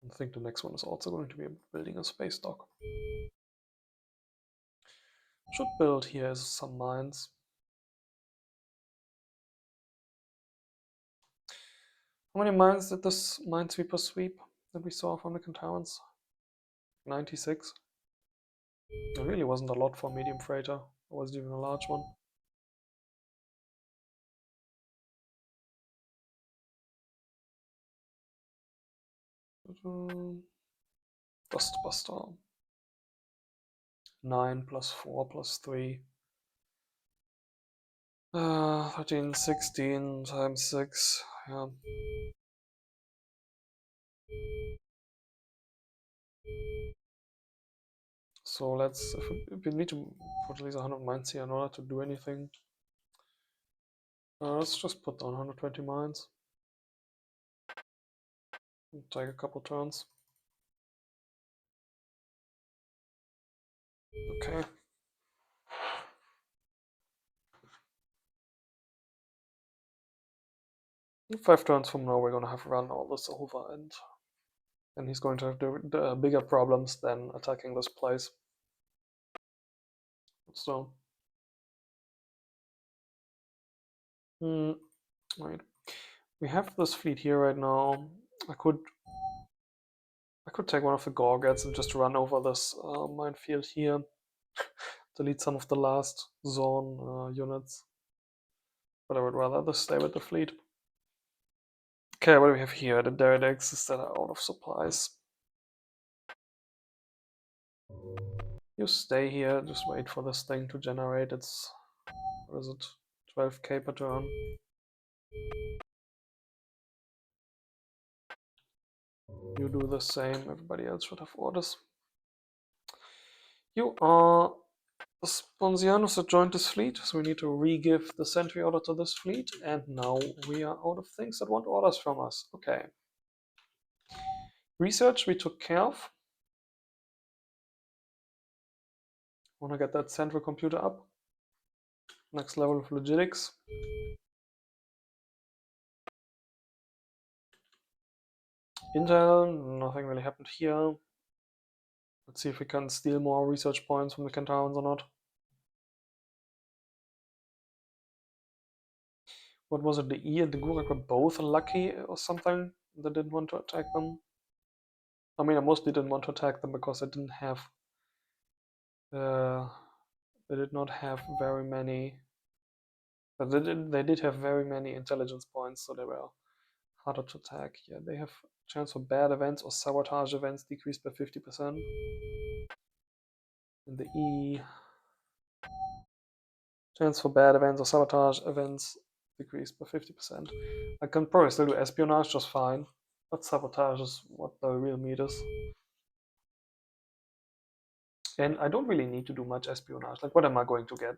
[SPEAKER 1] I think the next one is also going to be building a space dock. Should build here is some mines. How many mines did this minesweeper sweep that we saw from the Cantowans? 96. It really wasn't a lot for a medium freighter. It wasn't even a large one. Dustbuster. 9 plus 4 plus 3. 13, 16 times 6. Yeah. So let's, if we need to put at least 100 mines here in order to do anything, let's just put down 120 mines. Take a couple turns. Okay. 5 turns from now, we're gonna have run all this over, and then he's going to have the bigger problems than attacking this place. So, right. We have this fleet here right now. I could take one of the Gorgets and just run over this minefield here, delete some of the last zone units. But I would rather just stay with the fleet. Okay, what do we have here? The Deredexes that are out of supplies. You stay here, just wait for this thing to generate its, what is it, 12k per turn. You do the same, everybody else should have orders. You are the Sponsianus that joined this fleet, so we need to re-give the sentry order to this fleet, and now we are out of things that want orders from us. Okay. Research we took care of. Wanna get that central computer up. Next level of logistics. Intel, nothing really happened here. Let's see if we can steal more research points from the Centaurans or not. What was it? The E and the Gurak were both lucky or something that didn't want to attack them. I mean, I mostly didn't want to attack them because they didn't have. They did not have very many. But they did have very many intelligence points, so they were harder to attack. Yeah, they have chance for bad events or sabotage events decreased by 50%. In the E, chance for bad events or sabotage events decreased by 50%. I can probably still do espionage just fine, but sabotage is what the real meat is. And I don't really need to do much espionage. Like, what am I going to get?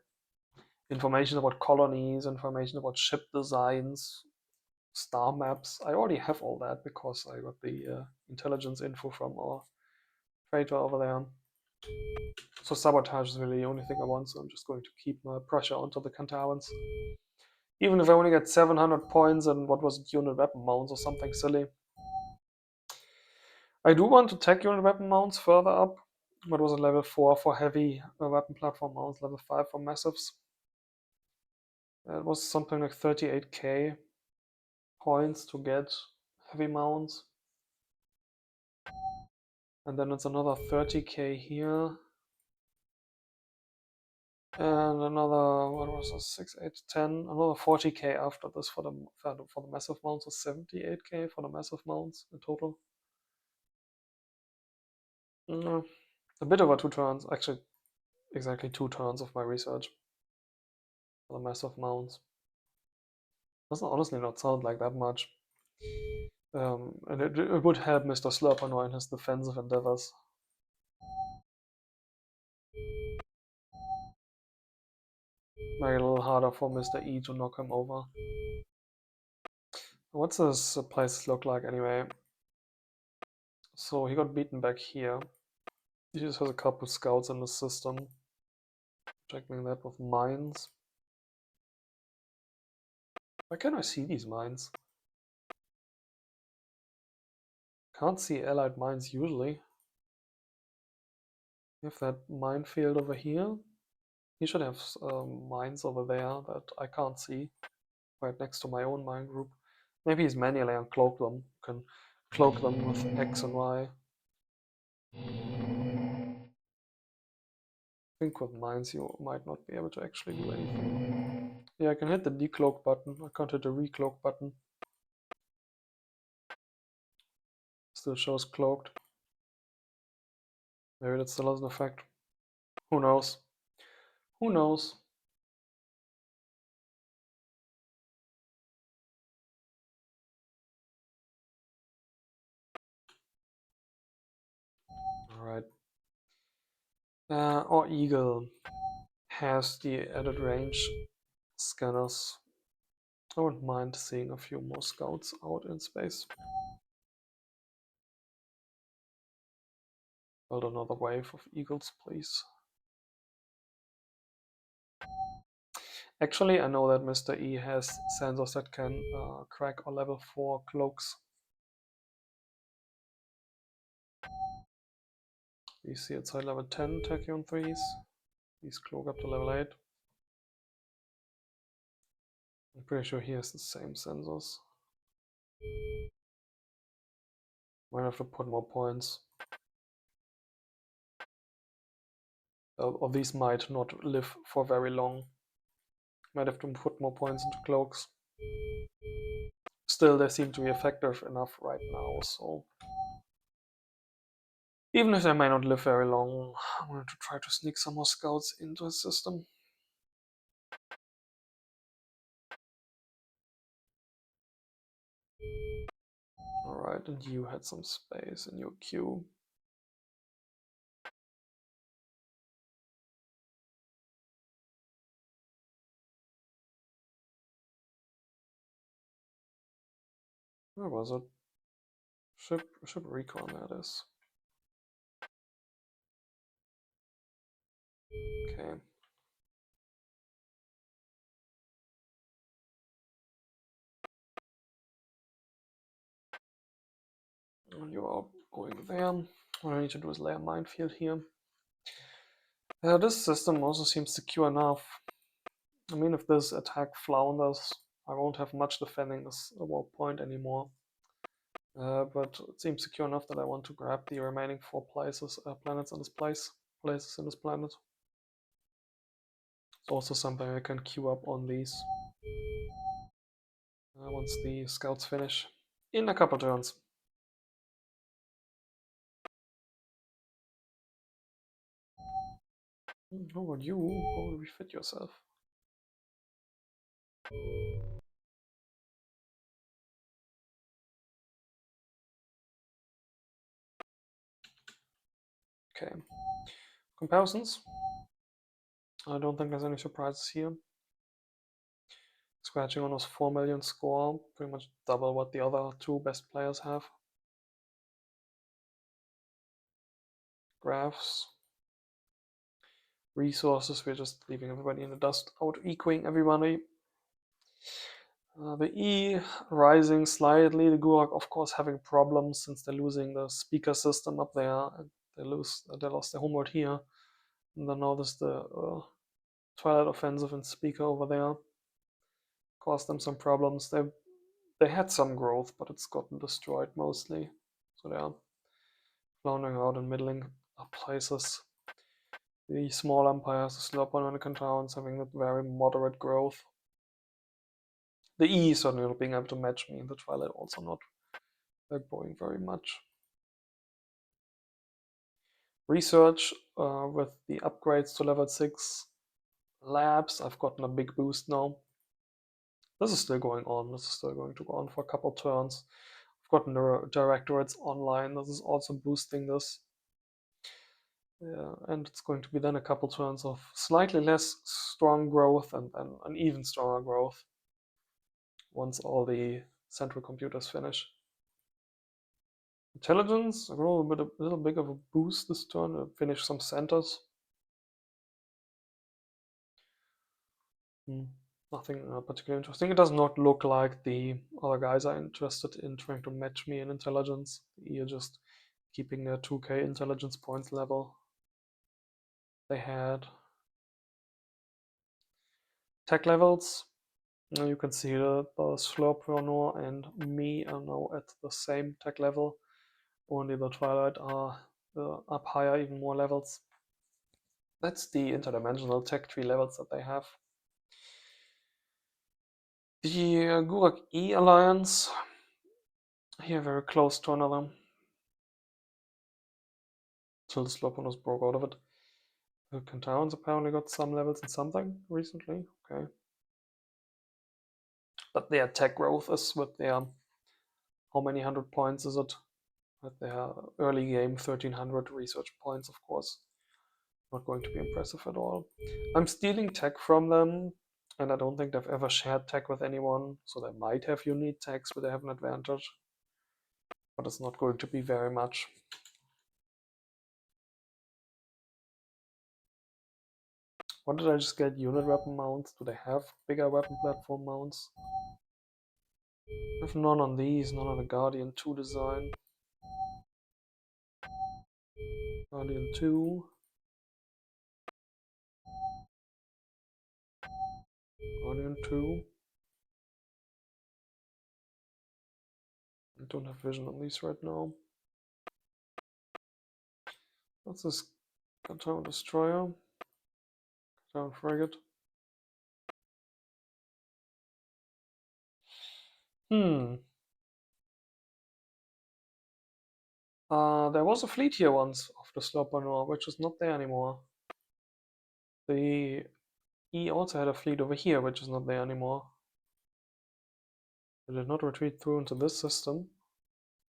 [SPEAKER 1] Information about colonies, information about ship designs, star maps. I already have all that because I got the intelligence info from our freighter over there. So sabotage is really the only thing I want, so I'm just going to keep my pressure onto the Cantowans. Even if I only get 700 points and what was it, unit weapon mounts or something silly. I do want to tech unit weapon mounts further up. What was it, level 4 for heavy weapon platform mounts, level 5 for massives. It was something like 38k points to get heavy mounts. And then it's another 30k here. And another, what was it, 6, 8, 10, another 40k after this for the massive mounts, so 78k for the massive mounts in total. A bit over 2 turns, actually exactly 2 turns of my research for the massive mounts. Doesn't honestly not sound like that much. And it would help Mr. Slurpano in his defensive endeavors. Make it a little harder for Mr. E to knock him over. What's this place look like anyway? So he got beaten back here. He just has a couple scouts in the system. Checking that with mines. Why can't I see these mines? Can't see allied mines usually. We have that minefield over here. He should have mines over there that I can't see. Right next to my own mine group. Maybe he's manually uncloaked them. You can cloak them with X and Y. I think with mines you might not be able to actually do anything. Yeah, I can hit the decloak button. I can't hit the recloak button. Still shows cloaked. Maybe that still has an effect. Who knows? Who knows? Alright. Or Eagle has the added range scanners. I wouldn't mind seeing a few more scouts out in space. Build another wave of Eagles, please. Actually, I know that Mr. E has sensors that can crack our level 4 cloaks. You see it's high level 10 Tachyon 3s. These cloak up to level 8. I'm pretty sure he has the same sensors. Might have to put more points. Or these might not live for very long. Might have to put more points into cloaks. Still, they seem to be effective enough right now, so even if they may not live very long, I'm going to try to sneak some more scouts into his system. Alright, and you had some space in your queue. Where was it? Ship recon, that is. Okay. And you are going there. What I need to do is lay a minefield here. This system also seems secure enough. I mean, if this attack flounders, I won't have much defending this point anymore. But it seems secure enough that I want to grab the remaining 4 planets in this places in this planet. It's also something I can queue up on these once the scouts finish in a couple turns. How about you? How will refit yourself? Okay. Comparisons. I don't think there's any surprises here. Scratching on his 4 million score, pretty much double what the other 2 best players have. Graphs. Resources, we're just leaving everybody in the dust, out equaling everybody. The E rising slightly. The Gulag, of course, having problems since they're losing the speaker system up there. They lost their homeworld here. And then now there's the Twilight Offensive and speaker over there. Caused them some problems. They had some growth, but it's gotten destroyed mostly. So they're floundering out in middling places. The small empires, the slow Panonican towns, having that very moderate growth. The E certainly not being able to match me, and the Twilight also not growing very much. Research with the upgrades to level 6 labs, I've gotten a big boost now. This is still going on. This is still going to go on for a couple turns. I've gotten the directorates online. This is also boosting this. Yeah, and it's going to be then a couple turns of slightly less strong growth and then an even stronger growth once all the central computers finish. Intelligence, a little bit of a boost this turn, finish some centers. Nothing particularly interesting. It does not look like the other guys are interested in trying to match me in intelligence. You're just keeping their 2k intelligence points level they had. Tech levels. You can see that the Slurpreneur and me are now at the same tech level. Only the Twilight are up higher, even more levels. That's the interdimensional tech tree levels that they have. The Gurak E Alliance, here very close to another. Till the Slurpreneurs broke out of it. The Cantowns apparently got some levels in something recently. Okay. But their tech growth is with their, how many hundred points is it? With their early game 1300 research points, of course. Not going to be impressive at all. I'm stealing tech from them, and I don't think they've ever shared tech with anyone, so they might have unique techs where they have an advantage. But it's not going to be very much. What did I just get? Unit weapon mounts? Do they have bigger weapon platform mounts? I have none on these, none on the Guardian 2 design. Guardian 2. Guardian 2. I don't have vision on these right now. What's this? Canton Destroyer. Canton Frigate. There was a fleet here once of the Slurpreneur, which is not there anymore. He also had a fleet over here, which is not there anymore. It did not retreat through into this system.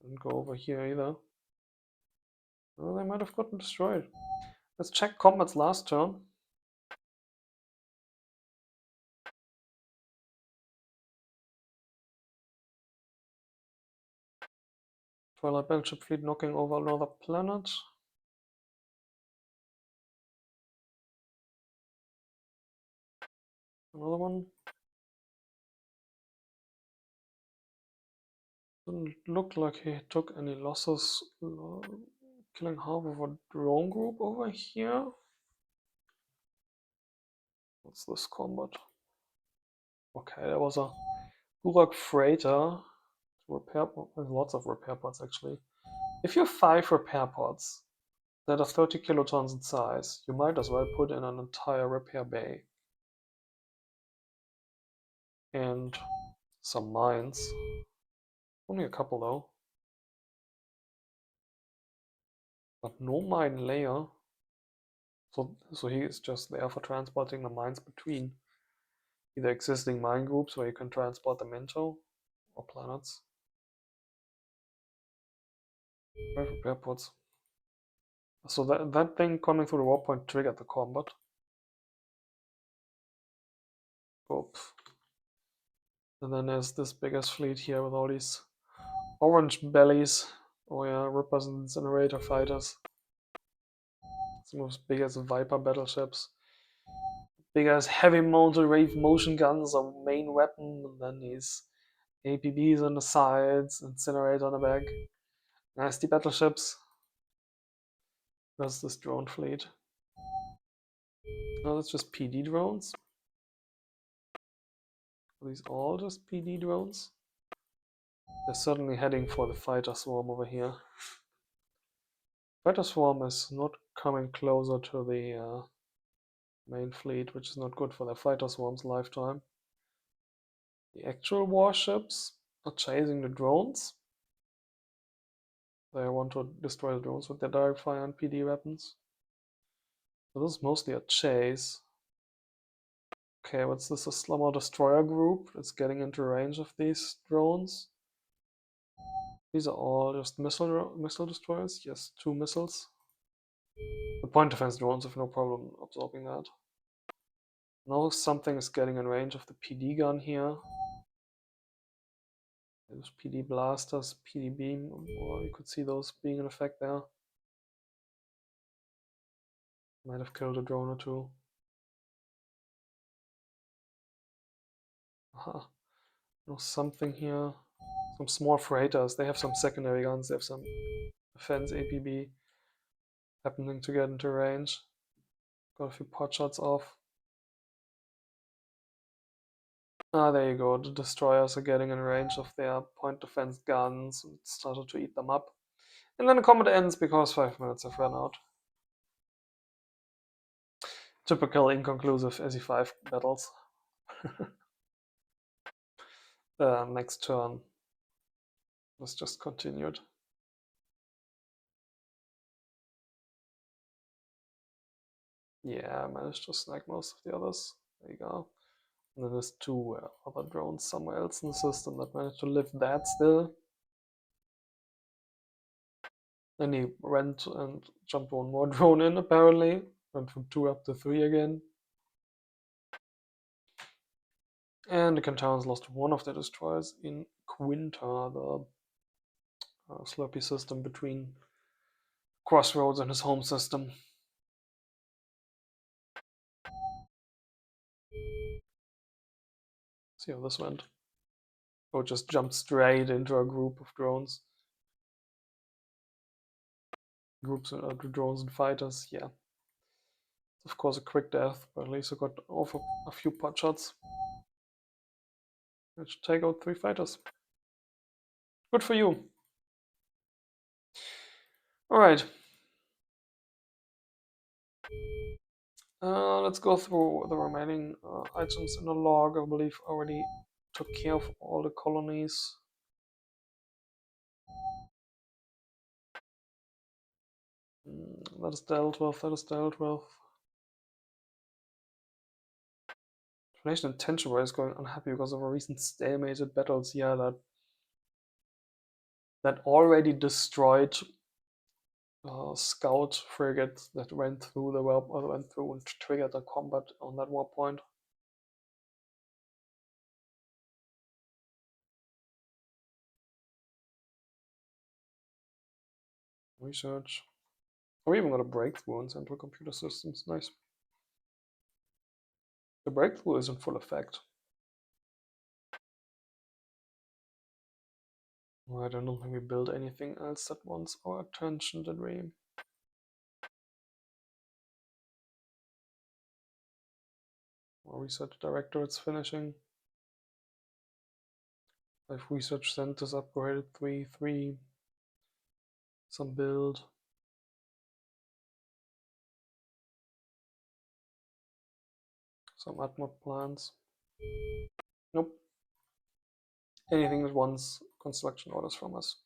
[SPEAKER 1] Didn't go over here either. Well, they might have gotten destroyed. Let's check combat's last turn. Twilight battleship fleet knocking over another planet. Another one. Didn't look like he took any losses. Killing half of a drone group over here. What's this combat? Okay, there was a Gurak freighter. Repair, lots of repair pods actually. If you have 5 repair pods that are 30 kilotons in size, you might as well put in an entire repair bay. And some mines. Only a couple though. But no mine layer. So he is just there for transporting the mines between either existing mine groups where you can transport them into, or planets. 5 repair pods. So that thing coming through the warp point triggered the combat. Oops. And then there's this biggest fleet here with all these orange bellies. Oh yeah, Rippers and Incinerator fighters. Some as big as Viper battleships. Big as heavy mounted wave motion guns, a main weapon, and then these APBs on the sides, Incinerator on the back. Nasty battleships. There's this drone fleet. No, that's just PD drones. Are these all just PD drones? They're certainly heading for the fighter swarm over here. Fighter swarm is not coming closer to the main fleet, which is not good for the fighter swarm's lifetime. The actual warships are chasing the drones. They want to destroy the drones with their direct fire and PD weapons. So this is mostly a chase. Okay, what's this? A Slumber Destroyer group? It's getting into range of these drones. These are all just missile destroyers. Yes, 2 missiles. The point defense drones have no problem absorbing that. Now something is getting in range of the PD gun here. Those PD blasters, PD beam, or you could see those being in effect there. Might have killed a drone or two. Aha. There's something here. Some small freighters. They have some secondary guns. They have some defense APB happening to get into range. Got a few pot shots off. Ah, there you go. The destroyers are getting in range of their point defense guns and started to eat them up. And then the combat ends because 5 minutes have run out. Typical inconclusive SE5 battles. Next turn was just continued. Yeah, I managed to snag most of the others. There you go. And then there's two other drones somewhere else in the system that managed to live that still. Then he went and jumped one more drone in, apparently. Went from 2 up to 3 again. And the Kantarans lost one of their destroyers in Quinta, the slurpy system between Crossroads and his home system. See how this went. Oh, just jumped straight into a group of drones. Groups of drones and fighters, yeah. Of course, a quick death, but at least I got off a few pot shots. Let's take out 3 fighters. Good for you. Alright. Let's go through the remaining items in the log. I believe I already took care of all the colonies. That is dealt with, that is dealt with. Information and tension is going unhappy because of a recent stalemated battles. Yeah, that already destroyed scout frigate that went through the warp, or went through and triggered a combat on that warp point. Research. We even got a breakthrough in central computer systems. Nice. The breakthrough is in full effect. I don't think we built anything else that wants our attention, did we? Our research directorate's finishing. 5 research centers upgraded, 3. Some build. Some ATMOD plans. Nope. Anything that wants construction orders from us.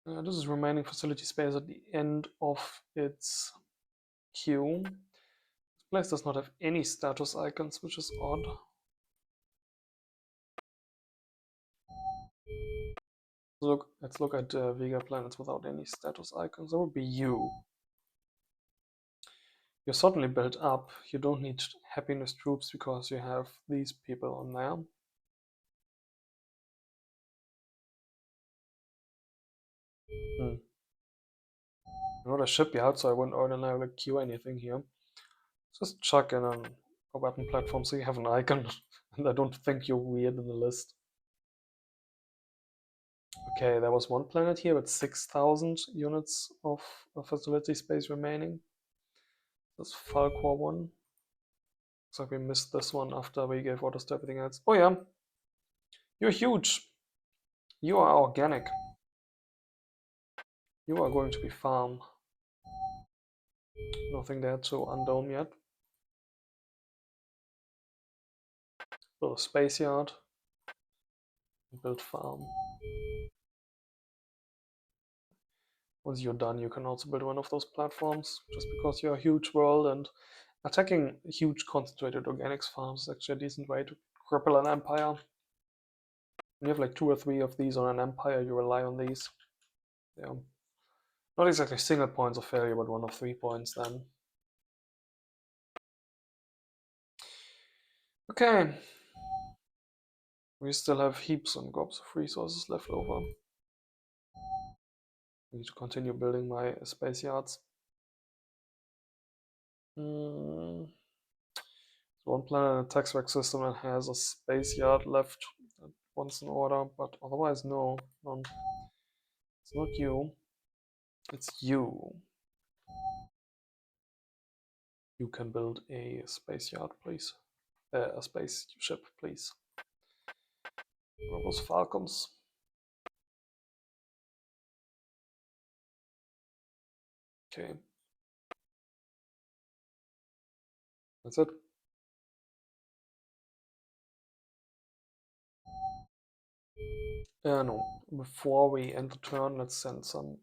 [SPEAKER 1] This is remaining facility space at the end of its queue. This place does not have any status icons, which is odd. Let's look at Vega planets without any status icons. That would be you. You're certainly built up. You don't need happiness troops because you have these people on there. Not a shipyard, so I wouldn't ordinarily queue anything here. Just chuck in a weapon platform so you have an icon, and I don't think you're weird in the list. Okay, there was one planet here with 6,000 units of facility space remaining. That's Falcor 1. Looks like we missed this one after we gave orders to everything else. Oh yeah, you're huge. You are organic. You are going to be farm. Nothing there to undome yet. Build a space yard. Build farm. Once you're done, you can also build one of those platforms, just because you're a huge world, and attacking huge concentrated organics farms is actually a decent way to cripple an empire. When you have like 2 or 3 of these on an empire, you rely on these. Yeah. Not exactly single points of failure, but 1 of 3 points then. Okay. We still have heaps and gobs of resources left over. I need to continue building my space yards. One planet in a tax rack system that has a space yard left once in order, but otherwise no, none. It's not you. It's you. You can build a space yard, please. A spaceship, please. Where are those falcons? Okay. That's it. No. Before we end the turn, let's send some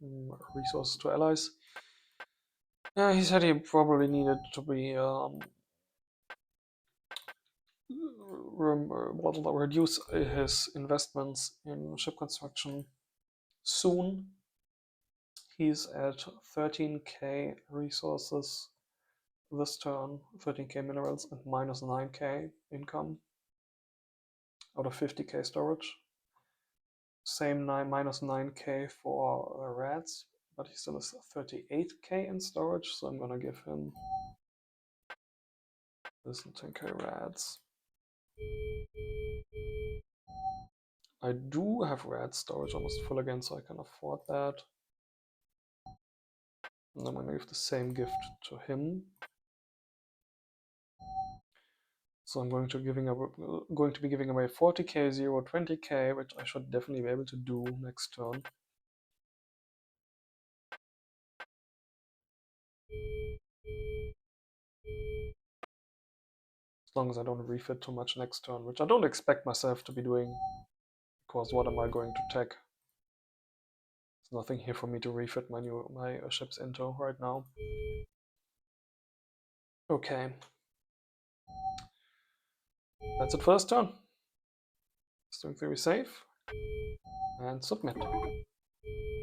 [SPEAKER 1] resources to allies. Yeah, he said he probably needed to be reduce his investments in ship construction soon. He's at 13k resources this turn, 13k minerals, and minus 9k income out of 50k storage. Same minus 9k for rats, but he still has 38k in storage, so I'm gonna give him this and 10k rats. I do have rat storage almost full again, so I can afford that. And I'm gonna give the same gift to him. So I'm going to be giving away 40k, 0, 20k, which I should definitely be able to do next turn. As long as I don't refit too much next turn, which I don't expect myself to be doing, because what am I going to tech? There's nothing here for me to refit my ships into right now. Okay. That's it for this turn. String theory save and submit.